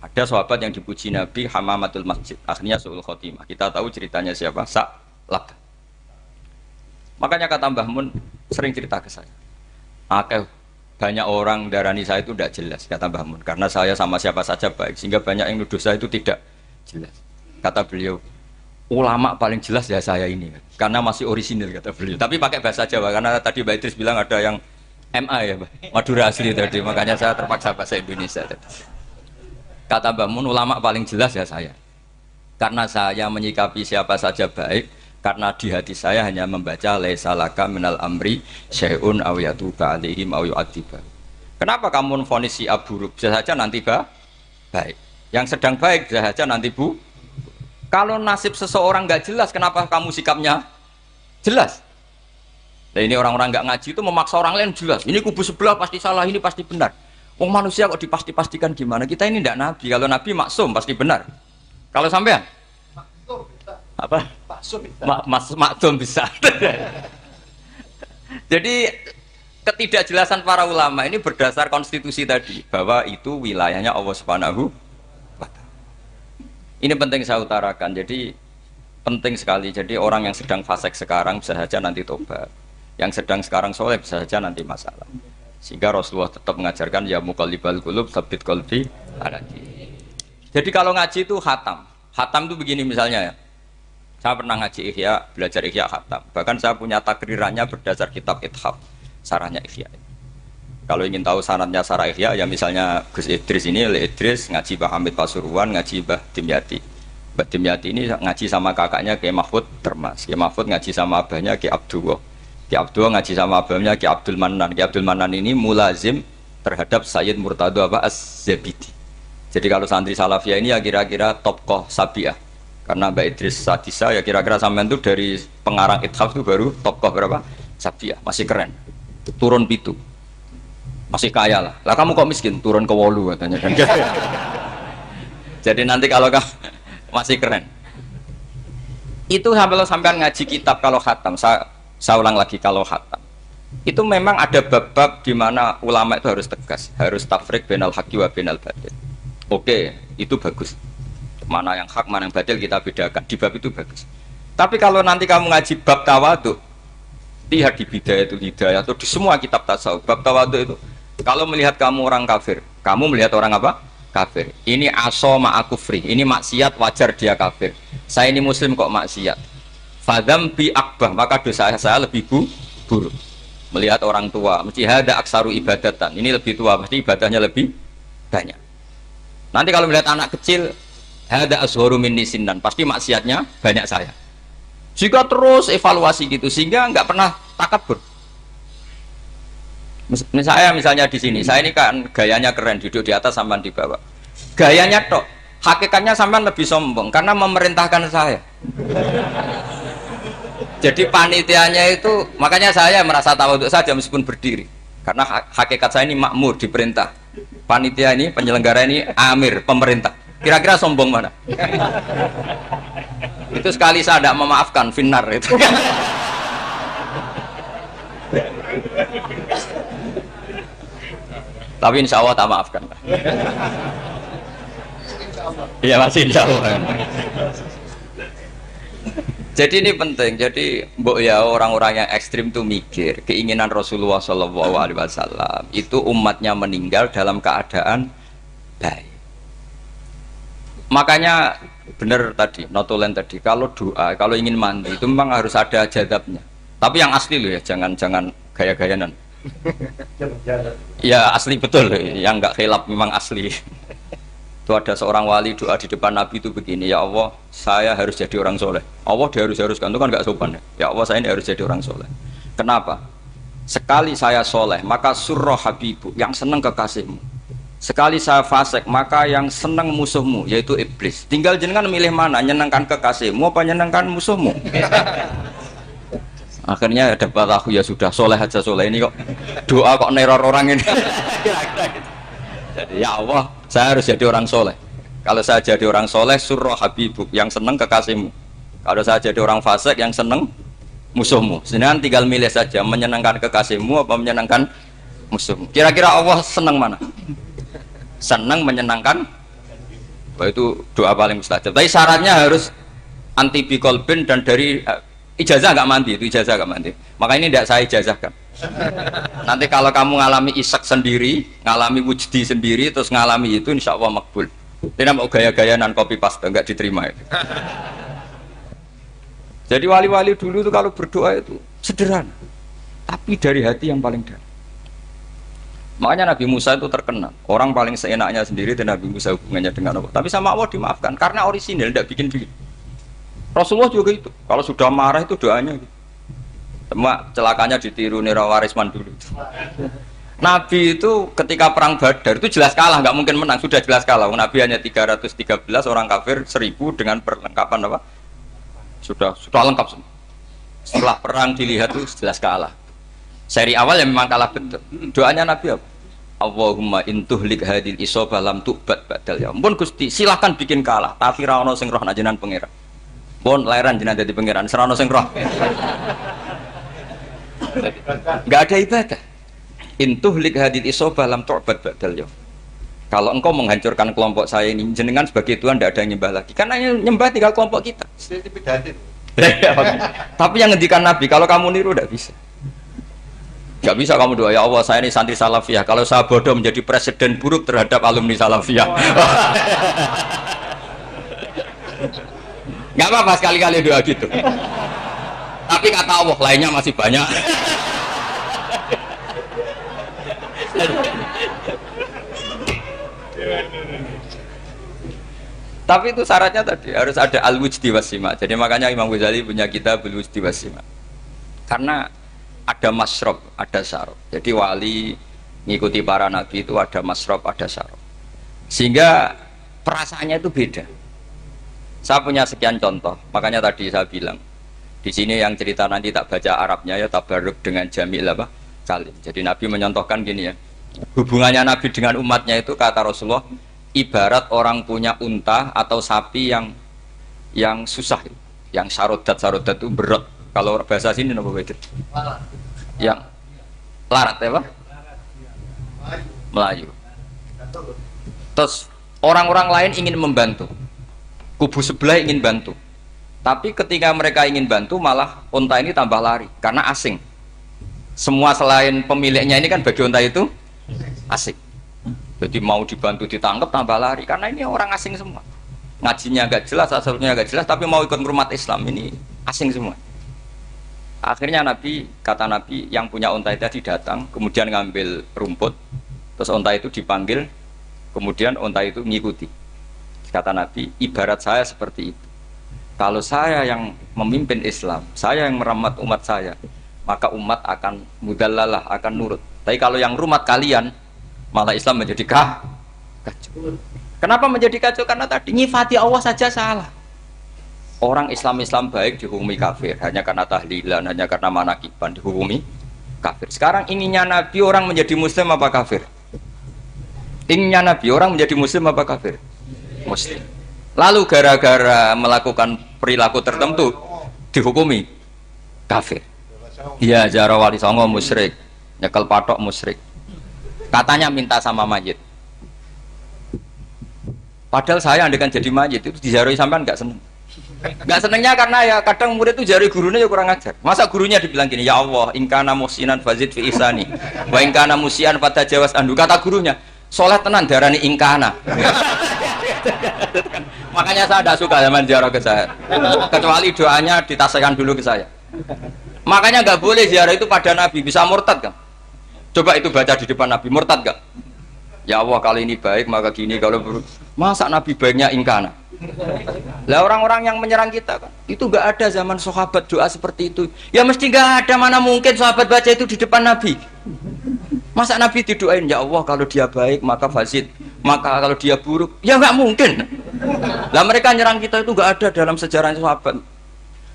Ada sahabat yang dipuji Nabi Hamamatul Masjid, akhirnya su'ul khotimah. Kita tahu ceritanya siapa? Sa'labah. Makanya kata Mbah Mun sering cerita ke saya. Banyak orang darani saya itu tidak jelas, kata Mbah Mun, karena saya sama siapa saja baik, sehingga banyak yang nuduh saya itu tidak jelas. Kata beliau, ulama paling jelas ya saya ini, karena masih orisinil, kata beliau. Tapi pakai bahasa Jawa, karena tadi Mbak Idris bilang ada yang MA ya, Mbak, Madura asli tadi, makanya saya terpaksa bahasa Indonesia tadi. Kata Mbah Mun, ulama paling jelas ya saya, karena saya menyikapi siapa saja baik. Karena di hati saya hanya membaca laisa laka minal amri syai'un aw yatuba alaihim aw yu'adziba. Kenapa kamu vonis si buruk? Bisa saja nanti baik. Yang sedang baik bisa saja nanti bu. Kalau nasib seseorang nggak jelas, kenapa kamu sikapnya jelas? Nah ini orang-orang nggak ngaji itu memaksa orang lain jelas. Ini kubu sebelah pasti salah, ini pasti benar. Wong manusia kok dipasti-pastikan gimana? Kita ini tidak nabi. Kalau nabi maksum pasti benar. Kalau sampean apa? Maksum bisa. Jadi ketidakjelasan para ulama ini berdasar konstitusi tadi, bahwa itu wilayahnya Allah Subhanahu wa Ta'ala. Ini penting saya utarakan. Jadi penting sekali. Jadi orang yang sedang fasik sekarang bisa saja nanti tobat. Yang sedang sekarang soleh bisa saja nanti masalah. Sehingga Rasulullah tetap mengajarkan ya muqallibal qulub tsabbit qalbi ala dinik. Jadi kalau ngaji itu khatam. Khatam itu begini misalnya ya. Saya pernah ngaji Ihya, belajar Ihya khatam. Bahkan saya punya takrirannya berdasar kitab Ithaf, sarahnya Ihya. Kalau ingin tahu sanadnya sarah Ihya, ya misalnya Gus Idris ini, oleh Idris ngaji Mbah Hamid Pasuruan, ngaji Mbah Dimyati. Mbah Dimyati ini ngaji sama kakaknya Kiai Mahfud Termas. Kiai Mahfud ngaji sama abahnya Kiai Abdullah. Kiai Abdullah ngaji sama abahnya Kiai Abdul Manan. Kiai Abdul Manan ini mulazim terhadap Sayyid Murtado Az-Zabidi. Jadi kalau santri Salafiyah ini ya kira-kira tokoh Sabiah. Karena Mbak Idris Sadisa ya kira-kira sampean itu dari pengarang Ithaf itu baru tokoh berapa? Sabiah, masih keren. Turun pitu. Masih kaya lah. Lah kamu kok miskin? Turun ke wolu katanya kan. Jadi nanti kalau kamu masih keren. Itu sampean ngaji kitab kalau khatam, saya ulang lagi kalau khatam. Itu memang ada bab-bab di mana ulama itu harus tegas, harus tafriq bainal haqqi wa bainal batil. Oke, itu bagus. Mana yang hak, mana yang batil kita bedakan. Di bab itu bagus. Tapi kalau nanti kamu ngaji bab tawadhu, lihat di Bidayatul Hidayah atau di semua kitab tasawuf, bab tawadhu itu, kalau melihat kamu orang kafir, kamu melihat orang apa? Kafir. Ini aso ma'akufri, ini maksiat wajar dia kafir. Saya ini muslim kok maksiat. Fadam bi akbah, maka dosa saya lebih buruk. Melihat orang tua, mesti hada aksaru ibadatan. Ini lebih tua, pasti ibadahnya lebih banyak. Nanti kalau melihat anak kecil, hada asgharu minni sinnan, pasti maksiatnya banyak saya. Jika terus evaluasi gitu sehingga nggak pernah takabur. Misalnya di sini, saya ini kan gayanya keren, duduk di atas sampean di bawah. Gayanya tok, hakikatnya sampean lebih sombong karena memerintahkan saya. Jadi panitianya itu, makanya saya merasa tawadhu saja meskipun berdiri. Karena hakikat saya ini makmur, diperintah. Panitia ini, penyelenggara ini amir, pemerintah. Kira-kira sombong mana? Itu sekali saya tidak memaafkan, finnar itu. Tapi insya Allah tak maafkan. Iya masih insya Allah. Jadi ini penting. Jadi mbok ya orang-orang yang ekstrim tuh mikir keinginan Rasulullah SAW itu umatnya meninggal dalam keadaan baik. Makanya benar tadi, notulen tadi, kalau doa, kalau ingin mandi itu memang harus ada jadabnya. Tapi yang asli loh ya, jangan gaya-gayanan. Ya asli betul loh, yang nggak khilaf memang asli. Itu ada seorang wali doa di depan Nabi itu begini, ya Allah, saya harus jadi orang soleh. Allah diharuskan, itu kan nggak sopan ya. Ya Allah, saya ini harus jadi orang soleh. Kenapa? Sekali saya soleh, maka surroh habibu, yang senang kekasihmu. Sekali saya fasik, maka yang senang musuhmu, yaitu iblis. Tinggal jenengan milih mana, nyenangkan kekasihmu apa nyenangkan musuhmu. Akhirnya dapat aku ya sudah, soleh aja soleh, ini kok doa kok neror orang ini. Jadi ya Allah, saya harus jadi orang soleh. Kalau saya jadi orang soleh, surroh habibuk, yang senang kekasihmu. Kalau saya jadi orang fasik, yang senang musuhmu. Sedangkan tinggal milih saja, menyenangkan kekasihmu apa menyenangkan musuhmu. Kira-kira Allah senang mana? Senang menyenangkan. Wah, itu doa paling mustajab. Tapi syaratnya harus anti bikolbin dan dari ijazah nggak mandi, itu ijazah nggak mandi. Maka ini tidak saya ijazahkan. Nanti kalau kamu ngalami isak sendiri, ngalami wujdi sendiri, terus ngalami itu insya Allah makbul. Tidak mau gaya-gaya nan copy paste, nggak diterima itu. Jadi wali-wali dulu itu kalau berdoa itu sederhana, tapi dari hati yang paling dalam. Makanya Nabi Musa itu terkenal, orang paling seenaknya sendiri dan Nabi Musa hubungannya dengan Allah. Tapi sama Allah dimaafkan karena orisinil, tidak bikin-bikin. Rasulullah juga itu, kalau sudah marah itu doanya gitu. Cuma celakanya ditiru Nira Warisman dulu. Nabi itu ketika perang Badar itu jelas kalah, nggak mungkin menang, sudah jelas kalah. Nabi hanya 313, orang kafir 1000 dengan perlengkapan apa? Sudah lengkap semua. Setelah perang dilihat itu jelas kalah. Seri awal yang memang kalah betul. Doanya Nabi apa? Allahumma intuhlik hadil isobah lam tu'bad badal ya. Ampun Gusti, silahkan bikin kalah, tapi ra ono sing roh nak jenengan pangeran. Pun lairan jenengan dadi pangeran, ora ono sing roh. Enggak ada ibadah. Intuhlik hadil isobah lam tu'bad badal ya. Kalau engkau menghancurkan kelompok saya ini, jenengan sebagai Tuhan tidak ada yang nyembah lagi. Karena yang nyembah tinggal kelompok kita. Tapi yang ngendikan Nabi, kalau kamu niru tidak bisa. Gak bisa kamu doa, ya Allah saya ini santri salafiyah, kalau saya bodoh menjadi presiden buruk terhadap alumni salafiyah. Gak apa-apa sekali-kali doa gitu. Tapi kata Allah lainnya masih banyak. Tapi itu syaratnya tadi harus ada al-wujdi wasima. Jadi makanya Imam Ghazali punya kitab al-wujdi wasima. Karena ada masrob, ada syarab. Jadi wali ngikuti para nabi itu ada masrob, ada syarab. Sehingga perasaannya itu beda. Saya punya sekian contoh. Makanya tadi saya bilang di sini yang cerita nanti tak baca Arabnya ya tabarruk dengan jamil apa kalim. Jadi Nabi menyontohkan gini ya. Hubungannya Nabi dengan umatnya itu kata Rasulullah ibarat orang punya unta atau sapi yang susah, yang sarodat itu berat. Kalau bahasa sini apa beda? Yang larat ya Pak? Melayu. Terus orang-orang lain ingin membantu, kubu sebelah ingin bantu, tapi ketika mereka ingin bantu malah unta ini tambah lari karena asing. Semua selain pemiliknya ini kan bagi unta itu asing. Jadi mau dibantu ditangkap tambah lari karena ini orang asing semua. Ngajinya agak jelas, asalnya agak jelas, tapi mau ikut umat Islam ini asing semua. Akhirnya kata Nabi yang punya unta itu tadi datang, kemudian ngambil rumput, terus unta itu dipanggil, kemudian unta itu mengikuti. Kata Nabi, ibarat saya seperti itu. Kalau saya yang memimpin Islam, saya yang merawat umat saya, maka umat akan mudallalah, akan nurut. Tapi kalau yang rumat kalian, malah Islam menjadi kacau. Kenapa menjadi kacau? Karena tadi nyifati Allah saja salah. Orang Islam baik dihukumi kafir hanya karena tahlilan, hanya karena manakiban dihukumi kafir. Sekarang inginnya Nabi orang menjadi muslim apa kafir? Inginnya Nabi orang menjadi muslim apa kafir? Muslim. Lalu gara-gara melakukan perilaku tertentu dihukumi kafir. Iya, Jara Wali Songo musyrik, nyekel patok musyrik. Katanya minta sama mayit. Padahal saya andekan jadi mayit itu dijaroi sampean enggak seneng. Enggak senengnya karena ya kadang murid itu jari gurunya ya kurang ajar. Masa gurunya dibilang gini, ya Allah, ingkana musinan fazid fi ihsani, wa ingkana musian fatajawas andu. Kata gurunya, soleh tenan darani ingkana. Makanya saya tidak suka zaman ziarah ke saya. Kecuali doanya ditasihkan dulu ke saya. Makanya nggak boleh ziarah itu pada Nabi, bisa murtad kan? Coba itu baca di depan Nabi, murtad gak? Ya Allah kali ini baik maka gini, kalau buruk. Masa Nabi baiknya ingkana? Lah orang-orang yang menyerang kita kan itu nggak ada zaman sahabat doa seperti itu. Ya mesti nggak ada, mana mungkin sahabat baca itu di depan Nabi. Masa Nabi didoain ya Allah kalau dia baik maka fasid, maka kalau dia buruk ya nggak mungkin. Lah mereka nyerang kita itu nggak ada dalam sejarah sahabat.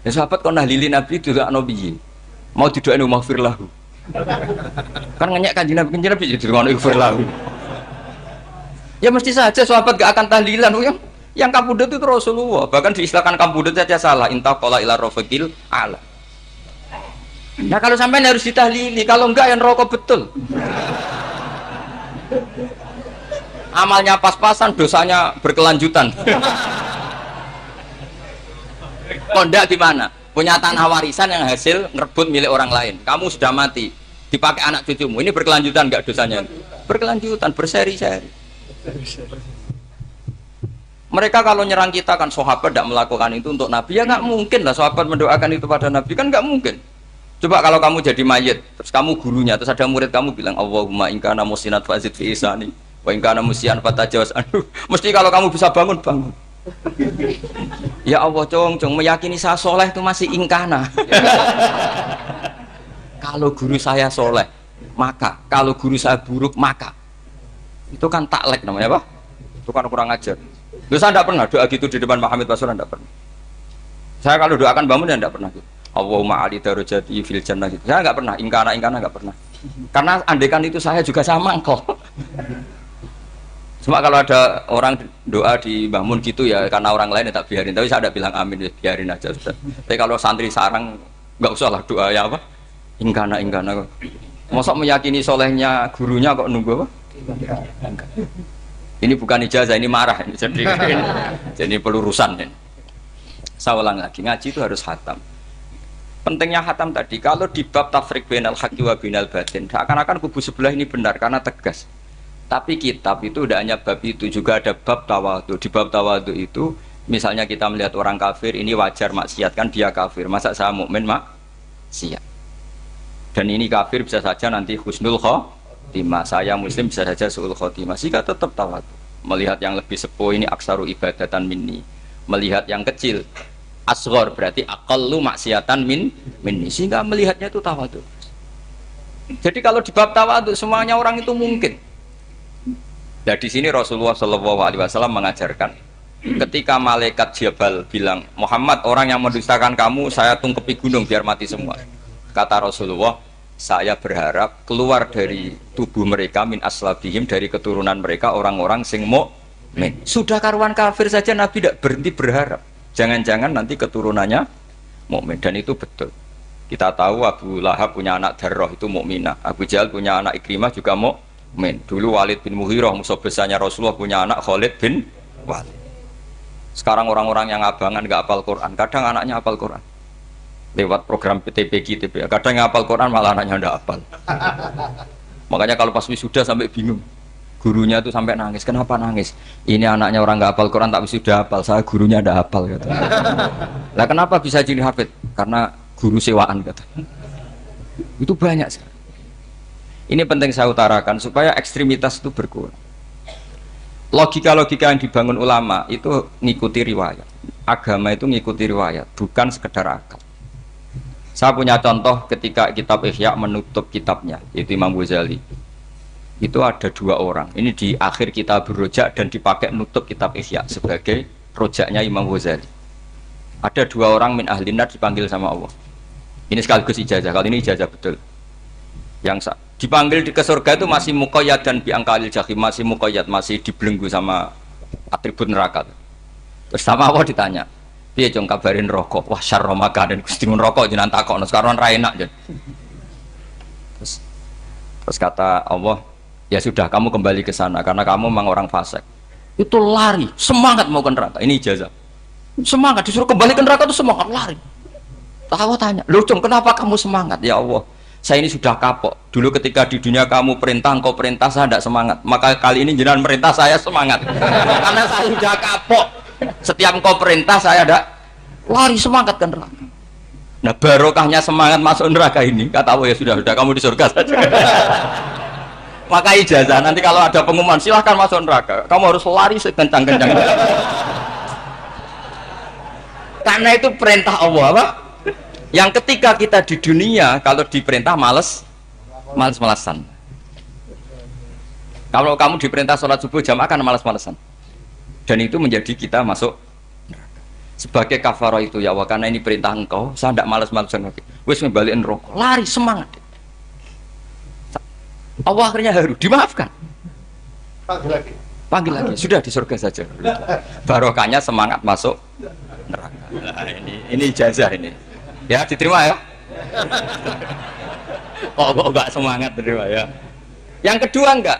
Ya sahabat kok nahlili Nabi juga nabi mau didoain maghfir lahu. Kan ngenyek kanjeng Nabi jadi ngono maghfir lahu. Ya mesti saja sahabat gak akan tahlilan. Yang kabudut itu Rasulullah, bahkan diistilahkan kabudut saja salah. Intaqala ila rafiqil ala. Nah kalau sampai harus ditahlili, kalau enggak yang rokok betul. Amalnya pas-pasan, dosanya berkelanjutan. Kok enggak gimana? punya tanah warisan yang hasil ngerebut milik orang lain. Kamu sudah mati, dipakai anak cucumu. Ini berkelanjutan nggak dosanya? Berkelanjutan, berseri-seri. Mereka kalau nyerang kita kan sahabat tidak melakukan itu untuk Nabi, ya nggak mungkin lah sahabat mendoakan itu pada Nabi, kan nggak mungkin. Coba kalau kamu jadi mayit, terus kamu gurunya, terus ada murid kamu bilang Allahumma in kana musinat fazid fi isani wa in kana musian fatajawaz anhu. Mesti kalau kamu bisa bangun, bangun. Ya Allah, cong meyakini saya soleh itu masih ingkana. Kalau guru saya soleh, maka kalau guru saya buruk, maka itu kan taklek namanya apa? Itu kan kurang ajar. Loh, saya tidak pernah doa gitu di depan Pak Hamid Pasuruan, tidak pernah. Saya kalau doakan bangun ya tidak pernah gitu. Allahumma ali darajati fil jannah gitu. Saya nggak pernah, ingkana nggak pernah. Karena andekan itu saya juga sama engkau. Cuma kalau ada orang doa di Mbah Mun gitu ya karena orang lain ya tak biarin. Tapi saya ada bilang amin, ya biarin aja sudah. Tapi kalau santri sarang nggak usah lah doa ya apa? Ingkana. Masa meyakini solehnya gurunya kok nunggu apa? Ini bukan ijazah, ini marah. Jadi pelurusan. Saya ulang lagi, ngaji itu harus khatam. Pentingnya khatam tadi, kalau di bab tafriq bainal haqqi wa bainal batin, seakan-akan kubu sebelah ini benar karena tegas. Tapi kitab itu tidak hanya bab itu, juga ada bab tawadhu. Di bab tawadhu itu, misalnya kita melihat orang kafir, ini wajar maksiat kan dia kafir. Masa saya mukmin maksiat? Dan ini kafir bisa saja nanti husnul khotimah. Saya muslim bisa saja su'ul khotimah. Sehingga tetap tawadhu. Melihat yang lebih sepuh ini aksaru ibadatan minni. Melihat yang kecil asghar berarti aqallu maksiatan minni. Sehingga melihatnya itu tawadhu. Jadi kalau di bab tawadhu semuanya orang itu mungkin. Nah di sini Rasulullah SAW mengajarkan, ketika malaikat Jabal bilang, Muhammad orang yang mendustakan kamu, saya tungkepi gunung biar mati semua. Kata Rasulullah, saya berharap keluar dari tubuh mereka min aslabihim, dari keturunan mereka orang-orang sing mukmin. Sudah karuan kafir saja Nabi tidak berhenti berharap. Jangan-jangan nanti keturunannya mukmin, dan itu betul. Kita tahu Abu Lahab punya anak Darrah itu mukminah, Abu Jahal punya anak Ikrimah juga mukmin. Dulu Walid bin Mughirah musuh besarnya Rasulullah punya anak Khalid bin Walid. Sekarang orang-orang yang abangan nggak hafal Quran, kadang anaknya hafal Quran lewat program PTPG, TPA. Kadang yang hafal Quran malah anaknya nggak hafal. Makanya kalau pas wisuda sampai bingung, gurunya tuh sampai nangis. Kenapa nangis? Ini anaknya orang nggak hafal Quran tak wisuda hafal, saya gurunya nggak hafal kata. Lah kenapa bisa jadi hafid? Karena guru sewaan kata. Itu banyak sih. Ini penting saya utarakan supaya ekstremitas itu berkurang. Logika-logika yang dibangun ulama itu ngikuti riwayat. Agama itu ngikuti riwayat, bukan sekedar akal. Saya punya contoh ketika kitab Ihya menutup kitabnya, yaitu Imam Ghazali. Itu ada dua orang. Ini di akhir kitab Rojak dan dipakai nutup kitab Ihya sebagai rojaknya Imam Ghazali. Ada dua orang min ahli nar dipanggil sama Allah. Ini sekaligus ijazah. Kali ini ijazah betul. Yang dipanggil ke surga itu masih muqayyad dan biangkalil jahim, masih muqayyad, masih dibelenggu sama atribut neraka. Terus sama Allah ditanya, piye jong kabarin rokok? Wah syarra makanan Gusti mun rokok jenengan takokno sekarang ra enak jen. Terus kata Allah, ya sudah kamu kembali ke sana karena kamu memang orang fasik. Itu lari, semangat mau ke neraka. Ini ijazah. Semangat disuruh kembali ke neraka itu semangat lari. Allah tanya, "Loh, Jong, kenapa kamu semangat?" Ya Allah, saya ini sudah kapok. Dulu ketika di dunia kamu perintah, engkau perintah, saya tidak semangat. Maka kali ini jenengan perintah, saya semangat. Karena saya sudah kapok. Setiap engkau perintah, saya ada lari semangat ke neraka. Nah barokahnya semangat masuk neraka ini, kata Allah, ya sudah kamu di surga saja. Maka ijazah, nanti kalau ada pengumuman, silahkan masuk neraka. Kamu harus lari sekencang-kencang. Karena itu perintah Allah, apa? Yang ketika kita di dunia kalau diperintah males-malesan. Kalau kamu diperintah sholat subuh jamaah kan males-malesan. Dan itu menjadi kita masuk neraka. Sebagai kafarah itu ya Allah, karena ini perintah engkau, saya tidak males-malesan lagi. Wis ngebalikin rokok, lari semangat. Allah akhirnya haru, dimaafkan. Panggil lagi, sudah di surga saja. Barokahnya semangat masuk neraka. Nah, ini ijazah ini. Ya diterima ya. Kok enggak semangat terima ya. Yang kedua enggak.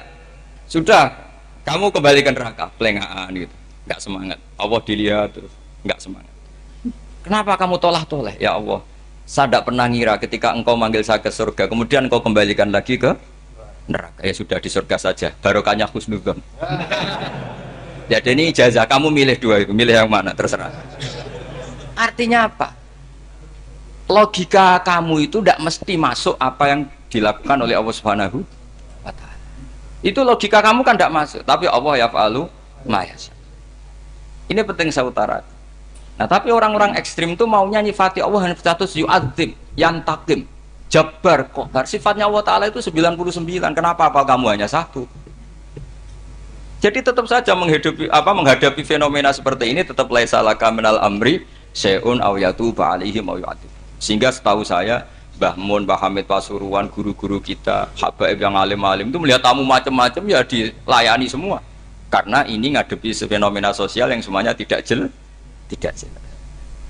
Sudah kamu kembali ke neraka, pelengahan gitu. Enggak semangat. Allah dilihat terus enggak semangat. Kenapa kamu toleh? Ya Allah, saya tidak pernah ngira ketika engkau manggil saya ke surga, kemudian engkau kembalikan lagi ke neraka. Ya sudah, di surga saja, barokahnya husnudzon. Jadi ini ijazah, kamu milih dua itu, milih yang mana, terserah. Artinya apa? Logika kamu itu tidak mesti masuk apa yang dilakukan oleh Allah Subhanahu wa Ta'ala. Itu logika kamu kan tidak masuk, tapi Allah yaf'alu ma yasha. Ini penting saya utarakan. Nah, tapi orang-orang ekstrim itu maunya nyifati Allah hanya status yu'adzim, yantakim, jabbar, qahar. Sifatnya Allah Ta'ala itu 99. Kenapa? Apa kamu hanya satu? Jadi tetap saja menghadapi fenomena seperti ini tetap laisa laka minal amri syai'un aw yatuba alaihim aw yu'adzib. Sehingga setahu saya Mbah Mun, Mbah Hamid Pasuruan, guru-guru kita, habaib yang alim-alim itu melihat tamu macam-macam ya dilayani semua. Karena ini ngadepi fenomena sosial yang semuanya tidak jelas.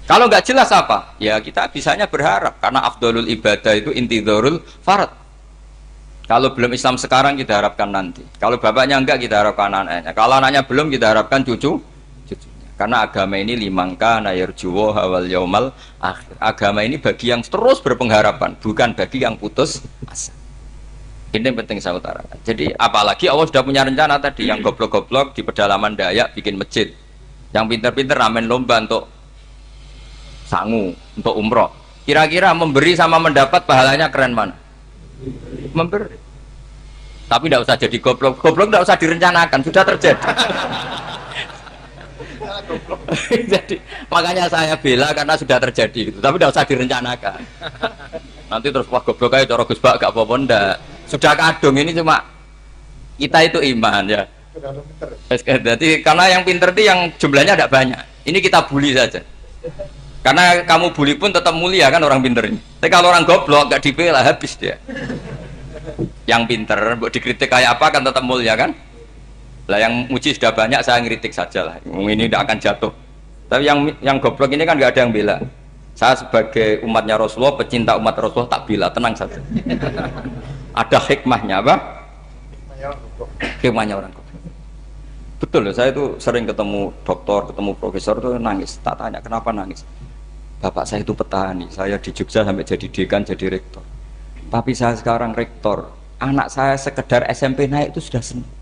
Kalau nggak jelas apa? Ya kita bisanya berharap karena afdolul ibadah itu intidharul farad. Kalau belum Islam sekarang kita harapkan nanti. Kalau bapaknya enggak kita harapkan anaknya. Kalau anaknya belum kita harapkan cucunya. Karena agama ini limangka nayarjuwo hawal yaumal akhir. Agama ini bagi yang terus berpengharapan, bukan bagi yang putus asa. Ini yang penting saya utarakan. Jadi apalagi Allah sudah punya rencana tadi, yang goblok-goblok di pedalaman Dayak bikin masjid, yang pinter-pinter ramen lomba untuk sangu, untuk umroh. Kira-kira memberi sama mendapat pahalanya keren mana? Memberi. Tapi tidak usah jadi goblok. Goblok tidak usah direncanakan, sudah terjadi. Jadi makanya saya bela karena sudah terjadi gitu. Tapi tidak usah direncanakan. Nanti terus wah goblok aja cara Gus Bak gak apa-apa ndak. Sudah kadung, ini cuma kita itu iman ya. Jadi karena yang pinter itu yang jumlahnya tidak banyak. Ini kita bully saja. Karena kamu bully pun tetap mulia kan orang pinter ini. Tapi kalau orang goblok gak dibela habis dia. Yang pinter buat dikritik kayak apa kan tetap mulia kan. Lah yang muji sudah banyak, saya ngeritik saja lah. Ini tidak akan jatuh. Tapi yang goblok ini kan nggak ada yang bela. Saya sebagai umatnya Rasulullah, pecinta umat Rasulullah tak bela, tenang saja. Ada hikmahnya apa? Hikmahnya orang goblok. Betul loh, saya itu sering ketemu dokter, ketemu profesor itu nangis. Tak tanya kenapa nangis. Bapak saya itu petani, saya di Jogja sampai jadi dekan, jadi rektor. Tapi saya sekarang rektor, anak saya sekedar SMP naik itu sudah senang.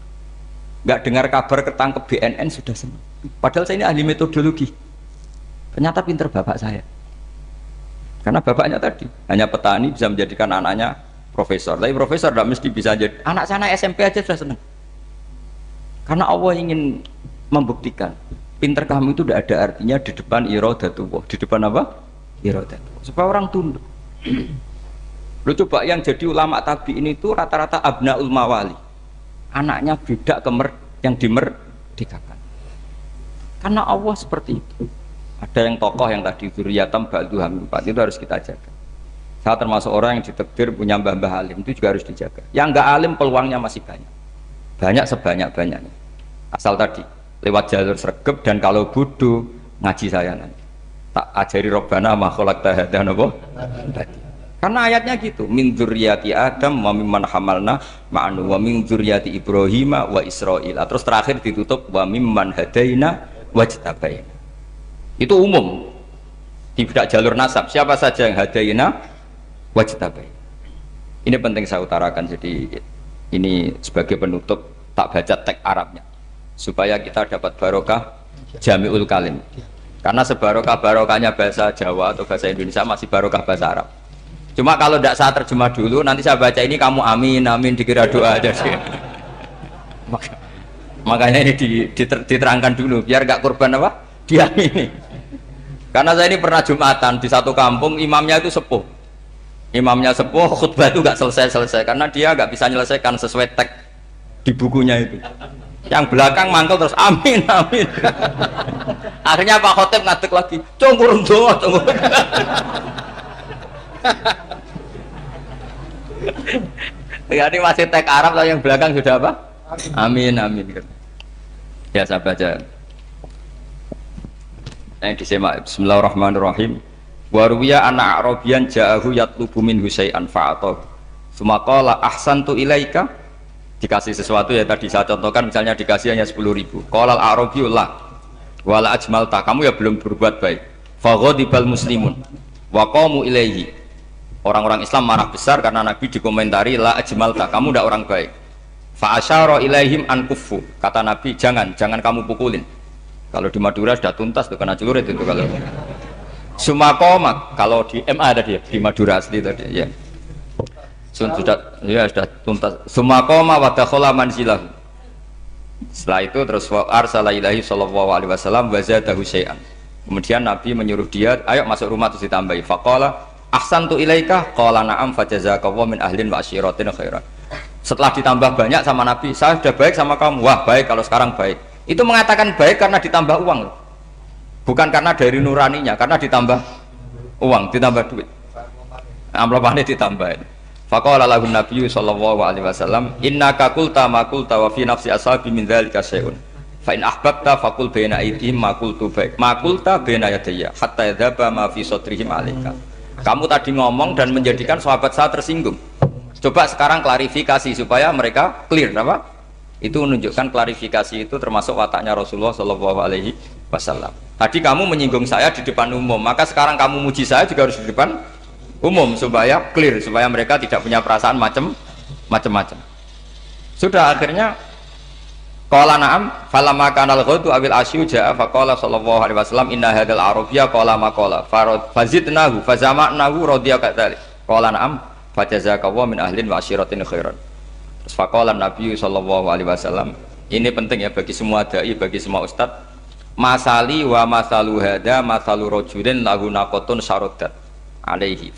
Nggak dengar kabar ketangkep BNN sudah senang. Padahal saya ini ahli metodologi. Ternyata pinter bapak saya. Karena bapaknya tadi hanya petani bisa menjadikan anaknya profesor. Tapi profesor tidak mesti bisa jadi. Anak saya SMP aja sudah senang. Karena Allah ingin membuktikan pinter kamu itu tidak ada artinya di depan iradatullah. Di depan apa? Iradatullah. Supaya orang tunduk. Lu coba yang jadi ulama tabi'in itu rata-rata abnaul mawali. Anaknya beda yang dimerdekakan. Karena Allah seperti itu. Ada yang tokoh yang tadi dzurriyatam ba'duham empat itu harus kita jaga. Saya termasuk orang yang ditakdir punya mbah-mbah alim, itu juga harus dijaga. Yang enggak alim peluangnya masih banyak. Banyak sebanyak-banyaknya. Asal tadi lewat jalur sregep dan kalau bodoh ngaji saya nanti. Tak ajari robbana ma khalaqta hadza napa? Karena ayatnya gitu, min dzurriyyati Adam wa mimman hamalna ma'anu wa min dzurriyyati Ibrahim wa Israil. Terus terakhir ditutup wa mimman hadaina wajtabaina. Itu umum. Tidak jalur nasab. Siapa saja yang hadaina wajtabaina. Ini penting saya utarakan. Jadi ini sebagai penutup tak baca teks Arabnya supaya kita dapat barokah jami'ul kalim. Karena sebarokah-barokahnya bahasa Jawa atau bahasa Indonesia masih barokah bahasa Arab. Cuma kalau tidak saya terjemah dulu, nanti saya baca ini kamu amin, amin dikira doa aja sih. Makanya ini diterangkan dulu, biar gak korban apa? Diamini. Karena saya ini pernah Jumatan di satu kampung, imamnya itu sepuh. Imamnya sepuh, khutbah itu gak selesai-selesai, karena dia gak bisa menyelesaikan sesuai teks di bukunya itu. Yang belakang mantul terus amin, amin. Akhirnya Pak Khotib ngadeg lagi, cungkur doa, cungkur. Ini masih teks Arab atau yang belakang sudah apa? Amin, amin. Ya saya baca. Yang disimak. Bismillahirrahmanirrahim. Waruya anak Arabian ja'ahu yatlubu min husay'an fa'atahu. Sumaqala ahsantu ilaika. Dikasih sesuatu ya tadi saya contohkan, misalnya dikasih hanya 10.000. Qala al-Arabiyullah wala ajmalta, kamu ya belum berbuat baik. Faghadibal muslimun wa qamu ilaihi. Orang-orang Islam marah besar karena Nabi dikomentari la ajmalta, kamu ndak orang baik. Fa asyara ilaihim an kuffu. Kata Nabi, jangan kamu pukulin. Kalau di Madura sudah tuntas tuh kena celurit itu kalau. Sumakoma kalau di MA tadi ya, di Madura asli tadi ya. Sudah tuntas. Sumakoma wa dakhala manzilahu. Setelah itu terus arsala ilahi sallallahu alaihi wasallam wa zadahu syai'an. Kemudian Nabi menyuruh dia, ayo masuk rumah terus ditambahi. Faqala ahsantu ilaika qala na'am fajazakallahu min ahlin wa asyiratin khairan. Setelah ditambah banyak sama Nabi, saya sudah baik sama kamu. Wah, baik kalau sekarang baik. Itu mengatakan baik karena ditambah uang loh. Bukan karena dari nuraninya, karena ditambah uang, ditambah duit. Amplopannya ditambah. Faqala lahu Nabiyyu sallallahu alaihi wasallam, innaka qulta ma qulta wa fi nafsi ashabi min dzalika syai'un. Fa in ahbabta faqul baina aydihim ma qultu baik. Ma qulta baina yadayya hatta yadhaba ma fi sadrihim alaika. Kamu tadi ngomong dan menjadikan sahabat saya tersinggung. Coba sekarang klarifikasi supaya mereka clear apa? Itu menunjukkan klarifikasi itu termasuk wataknya Rasulullah sallallahu alaihi wasallam. Tadi kamu menyinggung saya di depan umum, maka sekarang kamu muji saya juga harus di depan umum supaya clear, supaya mereka tidak punya perasaan macam-macam. Sudah akhirnya qala na'am falamma kana al-ghadu awil asyu ja'a faqala sallallahu alaihi wasallam inna hadzal arabiyya qala ma qala fazidnahu fazama'nahu radiya kadzalik. Qala na'am fajazakallahu min ahlin wa asyiratin khairan. Terus faqala Nabi sallallahu alaihi wasallam, ini penting ya bagi semua dai, bagi semua ustaz. Masali wa masalu hada masalu rajulin lahu naqatun syaradat alaihi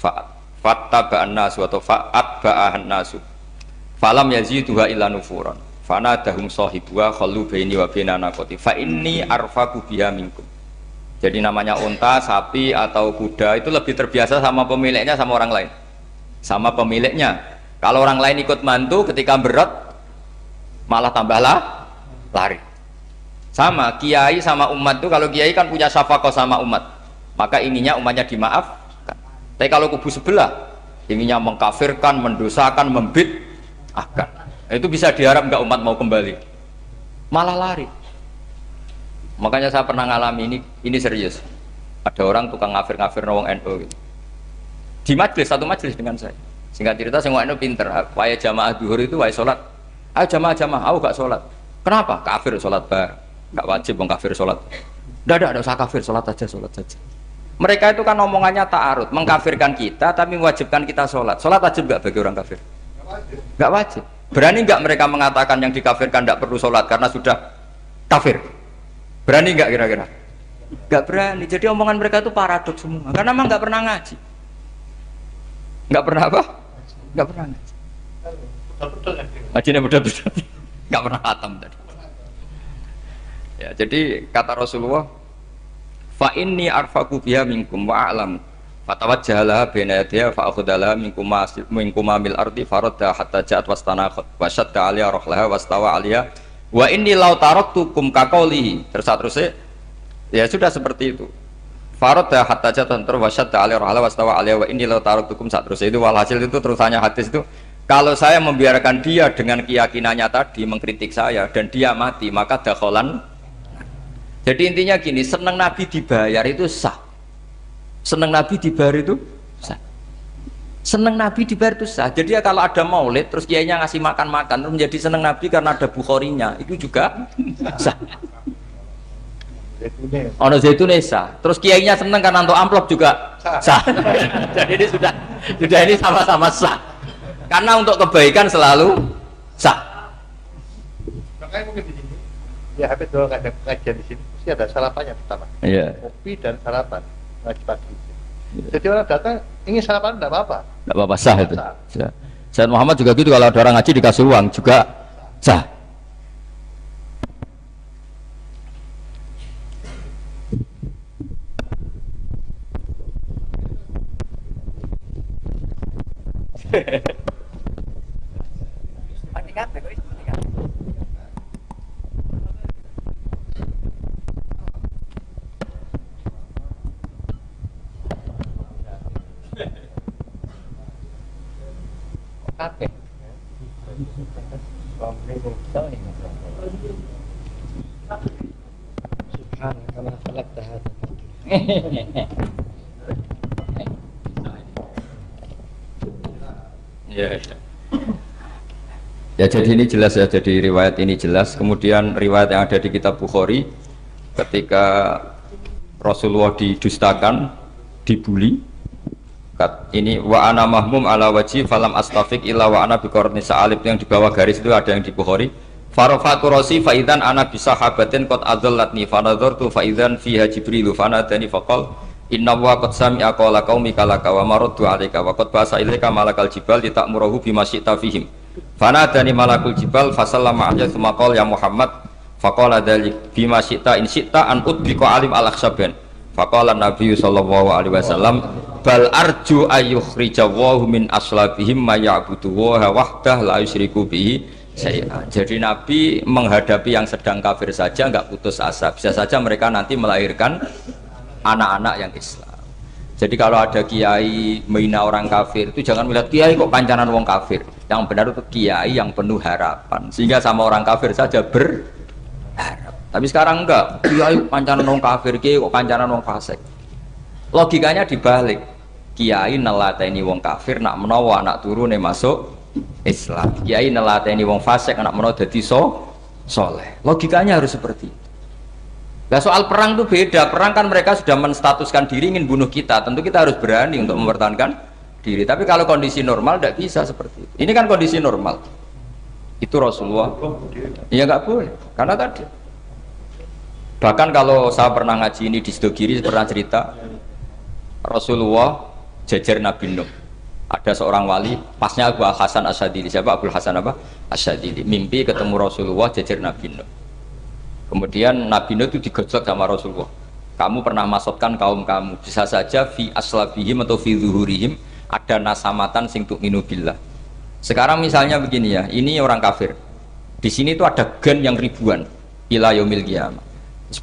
fattaba'an nasu atau fa'atba'ahan nasu falam yaziduha illa nufuran fanadahum sahibuha khallu baini wa baina naqati fa inni arfaku biha minkum. Jadi namanya unta, sapi atau kuda itu lebih terbiasa sama pemiliknya sama orang lain. Sama pemiliknya. Kalau orang lain ikut mantu ketika berat malah tambahlah lari. Sama kiai sama umat itu, kalau kiai kan punya syafaqah sama umat, maka inginnya umatnya dimaafkan. Tapi kalau kubu sebelah inginnya mengkafirkan, mendosakan, membid'ahkan, itu bisa diharap nggak umat mau kembali, malah lari. Makanya saya pernah ngalami ini serius. Ada orang tukang ngafir-ngafir nawang NU gitu. Di majelis, satu majelis dengan saya. Singkat cerita semua NU pinter, waya jamaah duhur itu waya sholat, ayo jamaah, aku gak sholat. Kenapa? Kafir sholat bareng. Nggak wajib mengkafir sholat. Tidak usah kafir, sholat saja. Mereka itu kan omongannya ta'arud, mengkafirkan kita tapi mewajibkan kita sholat. Sholat wajib nggak bagi orang kafir? Nggak wajib. Berani nggak mereka mengatakan yang dikafirkan tidak perlu sholat karena sudah kafir? Berani nggak kira-kira? Nggak berani. Jadi omongan mereka itu paradoks semua. Karena memang nggak pernah ngaji. Nggak pernah apa? Nggak pernah ngaji. Ngajinya betul-betul. Nggak pernah khatam tadi. Ya, jadi kata Rasulullah, fa inni arfaqu biha minkum wa a'lam fatawajjaha baina yadayha fa akhudalaha minkum mil ardi faradda hatta ja'at wastanaqat wa shadda 'alaiha rahlaha wastawa 'alaiha wa inni law taraktukum kaqaulihi. Terus ya sudah seperti itu. Faradda hatta ja'at wa shadda 'alaiha rahlaha wastawa 'alaiha wa inni law taraktukum terus itu walhasil itu terusannya hadis itu, kalau saya membiarkan dia dengan keyakinannya tadi mengkritik saya dan dia mati maka dakhalan. Jadi intinya gini, senang Nabi dibayar itu sah. Senang Nabi dibayar itu sah. Senang Nabi dibayar itu sah. Jadi ya kalau ada maulid terus kiainya ngasih makan-makan terus menjadi senang Nabi karena ada Bukharinya, itu juga sah. Ono zaitun sah. Terus kiainya senang karena untuk amplop juga sah. Jadi ini sudah ini sama-sama sah. Karena untuk kebaikan selalu sah. Makanya mungkin di sini ya habis kalau ada kajian di sini mesti ada sarapannya pertama. Iya. Kopi dan sarapan ngaji pagi. Jadi orang datang ingin sarapan tidak apa-apa. Tidak apa-apa, sah itu. Sah. Sayyid Muhammad juga gitu, kalau ada orang ngaji dikasih uang juga sah. Kabeh. Subhanallah, khalaqta hadza. Ya, ya. Ya jadi ini jelas ya, jadi riwayat ini jelas. Kemudian riwayat yang ada di kitab Bukhari ketika Rasulullah didustakan, dibully. Ini wa ana mahmum ala wajhi falam astafiq illa wa ana biqarni sa'alib, yang di bawah garis itu ada yang di Bukhari. Farafatu rasi fa idzan ana bi sahabatin qad adallatni fa nadartu fa idzan fiha jibril fa nadani faqal inna wa qad sami'a qala qaumika laka wa maraddu 'alaika wa qad basa ilaika malakal jibal litamurahu bima syi'ta fihim fa nadani malakul jibal fa sallama 'alaihi tsumma qala ya Muhammad faqala dzalik bima syi'ta in syi'ta an udbika alim al-akhsaban faqala Nabi sallallahu alaihi wasallam bal arju ayyukhrijawahu min aslabihim ma ya'budu wa wahdah la yusyriku bihi. Jadi Nabi menghadapi yang sedang kafir saja nggak putus asa, bisa saja mereka nanti melahirkan anak-anak yang Islam. Jadi kalau ada kiai menghina orang kafir itu jangan melihat kiai kok pancanan wong kafir, yang benar itu kiai yang penuh harapan, sehingga sama orang kafir saja berharap. Tapi sekarang enggak, kiai pancanan wong kafir, kiai kok pancanan wong fasik. Logikanya dibalik, kiai nelateni wong kafir nak menawa anak turune masuk Islam, kiai nelateni wong fasik anak menawa dadi soleh. Logikanya harus seperti itu. Nah soal perang itu beda. Perang kan mereka sudah menstatuskan diri ingin bunuh kita, tentu kita harus berani untuk mempertahankan diri. Tapi kalau kondisi normal tidak bisa seperti itu. Ini kan kondisi normal. Itu Rasulullah ya nggak boleh, karena tadi bahkan kalau saya pernah ngaji ini di Sidogiri, pernah cerita Rasulullah jajar Nabi Nuh. Ada seorang wali, pasnya Abu Hasan Asyadili. Siapa Abu Hasan apa? Asyadili. Mimpi ketemu Rasulullah jajar Nabi Nuh. Kemudian Nabi Nuh itu digojlok sama Rasulullah. Kamu pernah maksudkan kaum kamu, bisa saja fi aslabihim atau fi zuhurihim ada nasamatan sing tu'minu billah. Sekarang misalnya begini ya, ini orang kafir. Di sini itu ada gen yang ribuan ila yaumil qiyamah.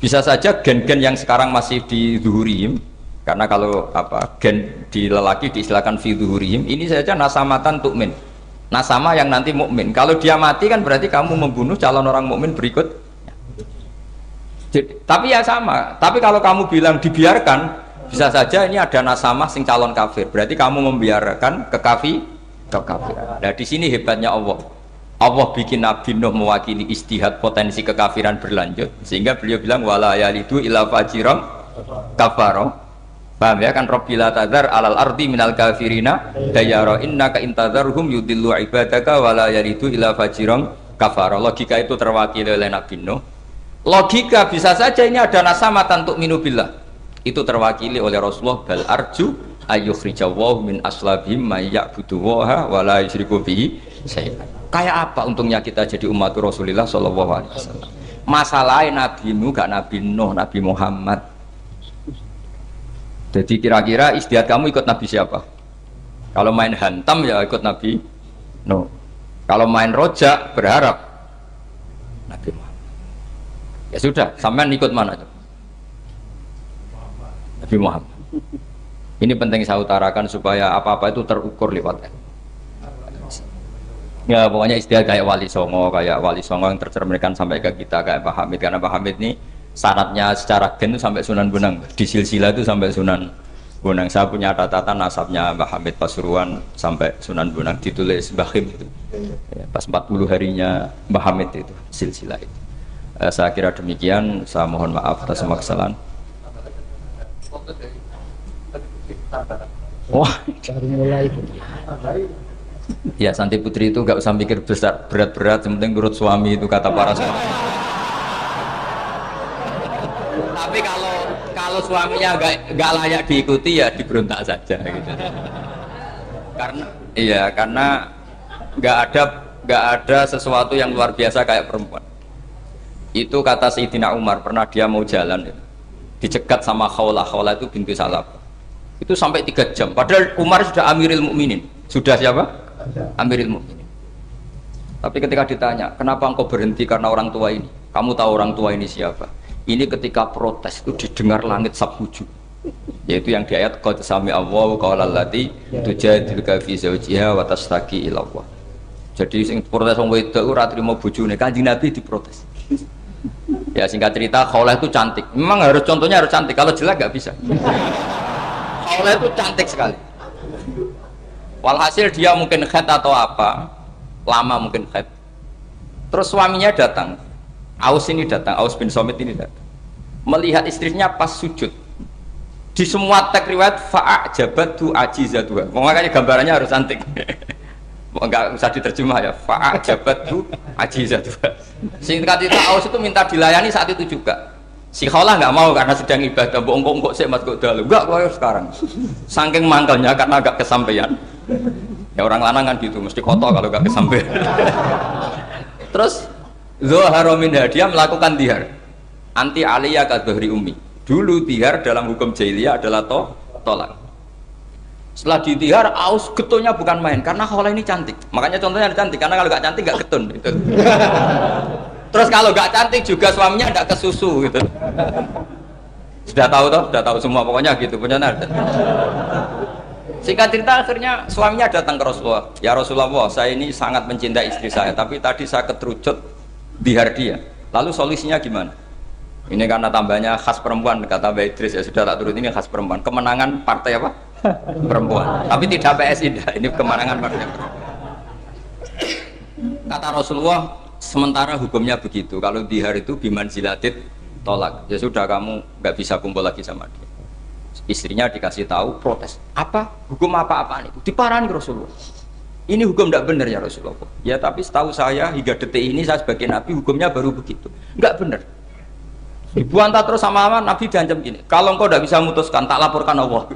Bisa saja gen-gen yang sekarang masih di zuhurihim, karena kalau apa gen di lelaki diistilahkan fi zuhurihim, ini saja nasamatan tu'min. Nasama yang nanti mukmin. Kalau dia mati kan berarti kamu membunuh calon orang mukmin berikut. Tapi ya sama. Tapi kalau kamu bilang dibiarkan, bisa saja ini ada nasama sing calon kafir. Berarti kamu membiarkan kekafiran. Nah di sini hebatnya Allah. Allah bikin Nabi Nuh mewakili istihad potensi kekafiran berlanjut, sehingga beliau bilang wala yalidu ila fajiram kafaro. Paham ya kan? Rabbila tadzar alal ardi minal kafirina dayara innaka intadzarhum yudillu ibadaka wala yalidu ila fajiram kafaro. Logika itu terwakili oleh Nabi Nuh. Logika bisa saja ini ada nasamatan untuk minubillah, itu terwakili oleh Rasulullah. Bal arju ayyukhrijawahu min aslabihim may ya'budu wa la yusyriku bihi syai'an. Kayak apa untungnya kita jadi umat Rasulullah sallallahu alaihi wasallam? Masalahnya Nabi Nuh gak Nabi Nuh, Nabi Muhammad. Jadi kira-kira istiadat kamu ikut Nabi siapa? Kalau main hantam ya ikut Nabi Nuh. Kalau main rojak berharap Nabi Muhammad. Ya sudah, sampean ikut mana? Nabi Muhammad. Ini penting saya utarakan supaya apa-apa itu terukur lewatnya. Ya pokoknya istilah kayak Wali Songo yang tercerminkan sampai ke kita kayak Pak Hamid, karena Pak Hamid ini syaratnya secara gen itu sampai Sunan Bonang, di silsilah itu sampai Sunan Bonang. Saya punya catatan nasabnya Pak Hamid Pasuruan sampai Sunan Bonang, ditulis Mbah Him itu. Ya, pas 40 harinya Mbah Hamid itu silsilah itu. Saya kira demikian, saya mohon maaf atas semua kesalahan. Wah, baru mulai. Ya Santi Putri itu gak usah mikir besar berat-berat, yang penting nurut suami, itu kata para suami. Tapi kalau suaminya gak layak diikuti ya diberontak saja gitu. Karena gak ada sesuatu yang luar biasa kayak perempuan. Itu kata Sayyidina Umar, pernah dia mau jalan dicegat sama Khawlah itu binti Salab. Itu sampai 3 jam. Padahal Umar sudah Amirul Mukminin. Sudah siapa? Amirul Mukminin. Tapi ketika ditanya, kenapa engkau berhenti karena orang tua ini? Kamu tahu orang tua ini siapa? Ini ketika protes itu didengar langit sabhuju. Yaitu yang di ayat qad sami Allahu qaulal lati tujadiluka fi zawjiha wa tashtaki ila Allah. Jadi sing protes wong wedok ora trimo bojone, Kanjeng Nabi diprotes. Ya singkat cerita, Khawlah itu cantik. Memang contohnya harus cantik. Kalau jelek nggak bisa. Khawlah itu cantik sekali. Walhasil dia mungkin haid atau apa, lama mungkin haid. Terus suaminya datang. Aus ini datang, Aus bin Somit ini datang. Melihat istrinya pas sujud. Di semua teks riwayat fa'ajabatu ajizatuha. Makanya gambarannya harus cantik. Enggak usah diterjemah ya. Fa'ajabatu ajizatuha. Singkat cerita Aus itu minta dilayani saat itu juga. Si Khawlah nggak mau karena sedang ibadah. Mbok sik Mas kok dalu. Enggak koyo sekarang. Saking mangkelnya karena agak kesampaian. Ya orang lanang kan gitu, mesti kotor kalau enggak kesampaian. Terus Zuhara min dia melakukan dihar. Anti aliyah ka dhuhri ummi. Dulu dihar dalam hukum jahiliyah adalah tolak. Setelah ditihar, Aus getulnya bukan main karena Khawlah ini cantik. Makanya contohnya cantik karena kalau nggak cantik nggak getun gitu. Terus kalau nggak cantik juga suaminya nggak kesusu gitu. Sudah tahu toh, sudah tahu semua pokoknya gitu punya nada. Singkat cerita akhirnya suaminya datang ke Rasulullah. Ya Rasulullah, saya ini sangat mencintai istri saya, tapi tadi saya keterucut dihar dia. Lalu solusinya gimana? Ini karena tambahnya khas perempuan, kata Mbak Idris, ya sudah tak turut, ini khas perempuan. Kemenangan partai apa? Perempuan. Tapi tidak PSI, ini kemenangan partai perempuan. Kata Rasulullah, sementara hukumnya begitu. Kalau dihar itu bimanzilatit tolak. Ya sudah, kamu nggak bisa kumpul lagi sama dia. Istrinya dikasih tahu, protes. Apa? Hukum apa-apaan itu? Diparahin Rasulullah. Ini hukum tidak benar ya Rasulullah. Ya tapi setahu saya hingga detik ini saya sebagai Nabi hukumnya baru begitu. Nggak benar. Dibuantah terus sama Nabi diancam gini. Kalau engkau tidak bisa memutuskan, tak laporkan Allah.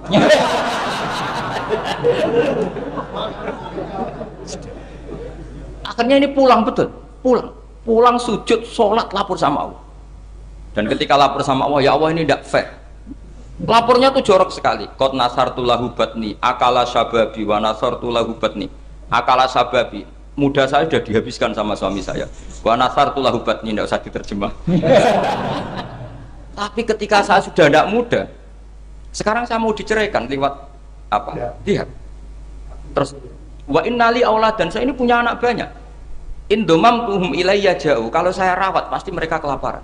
Akhirnya ini pulang betul. Pulang sujud, sholat, lapor sama Allah. Dan ketika lapor sama Allah, ya Allah ini tidak fair. Lapornya tuh jorok sekali. Qad nasartu lahu batni akala syababi wa nasartu lahu batni akala syababi. Muda saya sudah dihabiskan sama suami saya. Wa nasartu lahu batni, tidak usah diterjemah. Tapi ketika saya sudah tidak muda, sekarang saya mau diceraikan lewat apa? Dia. Terus wa innali auladan, saya ini punya anak banyak. Indomam tuhum ilayya jauh. Kalau saya rawat pasti mereka kelaparan.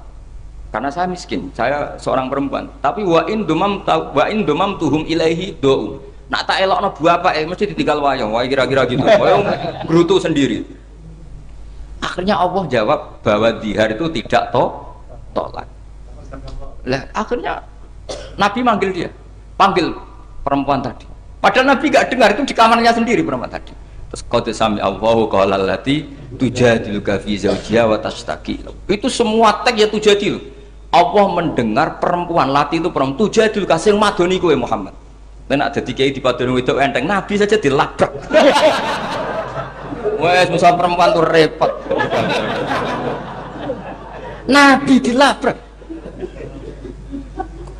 Karena saya miskin, saya seorang perempuan. Tapi wa indomam tuhum ilaihi do. Nak tak elokno buah apa mesti ditinggal wayang. Wah kira-kira gitu. Wayang gerutu sendiri. Akhirnya Allah jawab bahwa dihar itu tidak tolak. Lah akhirnya Nabi manggil dia, panggil perempuan tadi. Padahal Nabi gak dengar, itu di kamarnya sendiri perempuan tadi. Terus qad sami Allahu qala allati tujadiluka fi zawjiha wa tashtaki. Itu semua teks ya tujadilu. Allah mendengar perempuan, lati itu perempuan tujadiluka sing madoni kowe Muhammad. Nek dadi kiai dipadoni wedok enteng, Nabi saja dilabrak. Wes musuh perempuan tuh repot. Nabi dilabrak.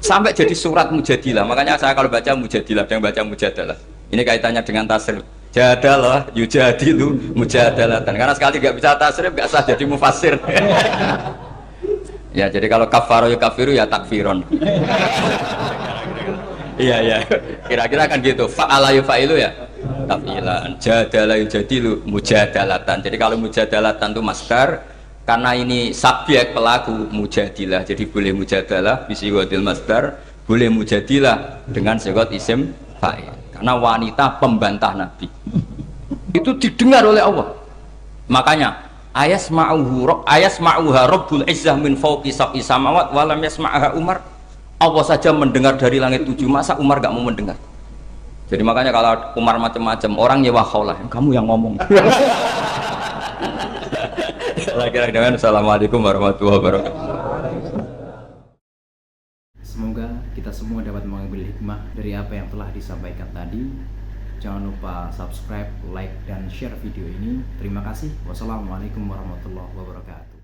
Sampai jadi surat Mujadilah. Makanya saya kalau baca Mujadilah dan baca Mujadalah, ini kaitannya dengan tasrif. Jadalah yujadilu mujadalatan. Karena sekali nggak bisa tasrif nggak sah jadi mufassir. Ya jadi kalau kafaro ya kafiru ya takfiron. Iya. Kira-kira kan gitu. Fa'ala yufa'ilu ya tafilan. Jadalah yujadilu mujadalatan. Jadi kalau mujadalatan itu masdar. Karena ini subjek pelaku mujadilah, jadi boleh mujadalah bisigotil masdar, boleh mujadilah dengan sigot isim fa'il. Karena wanita pembantah Nabi itu didengar oleh Allah. Makanya ayasma'uha rabbul izzah min fawqi sab'i samawat wa lam yasma'ha Umar. Allah saja mendengar dari langit 7, masa Umar gak mau mendengar? Jadi makanya kalau Umar macam-macam, orang nyewa Khawlah, kamu yang ngomong. Kira-kira Assalamualaikum warahmatullahi wabarakatuh. Semoga kita semua dapat mengambil hikmah dari apa yang telah disampaikan tadi. Jangan lupa subscribe, like, dan share video ini. Terima kasih. Wassalamualaikum warahmatullahi wabarakatuh.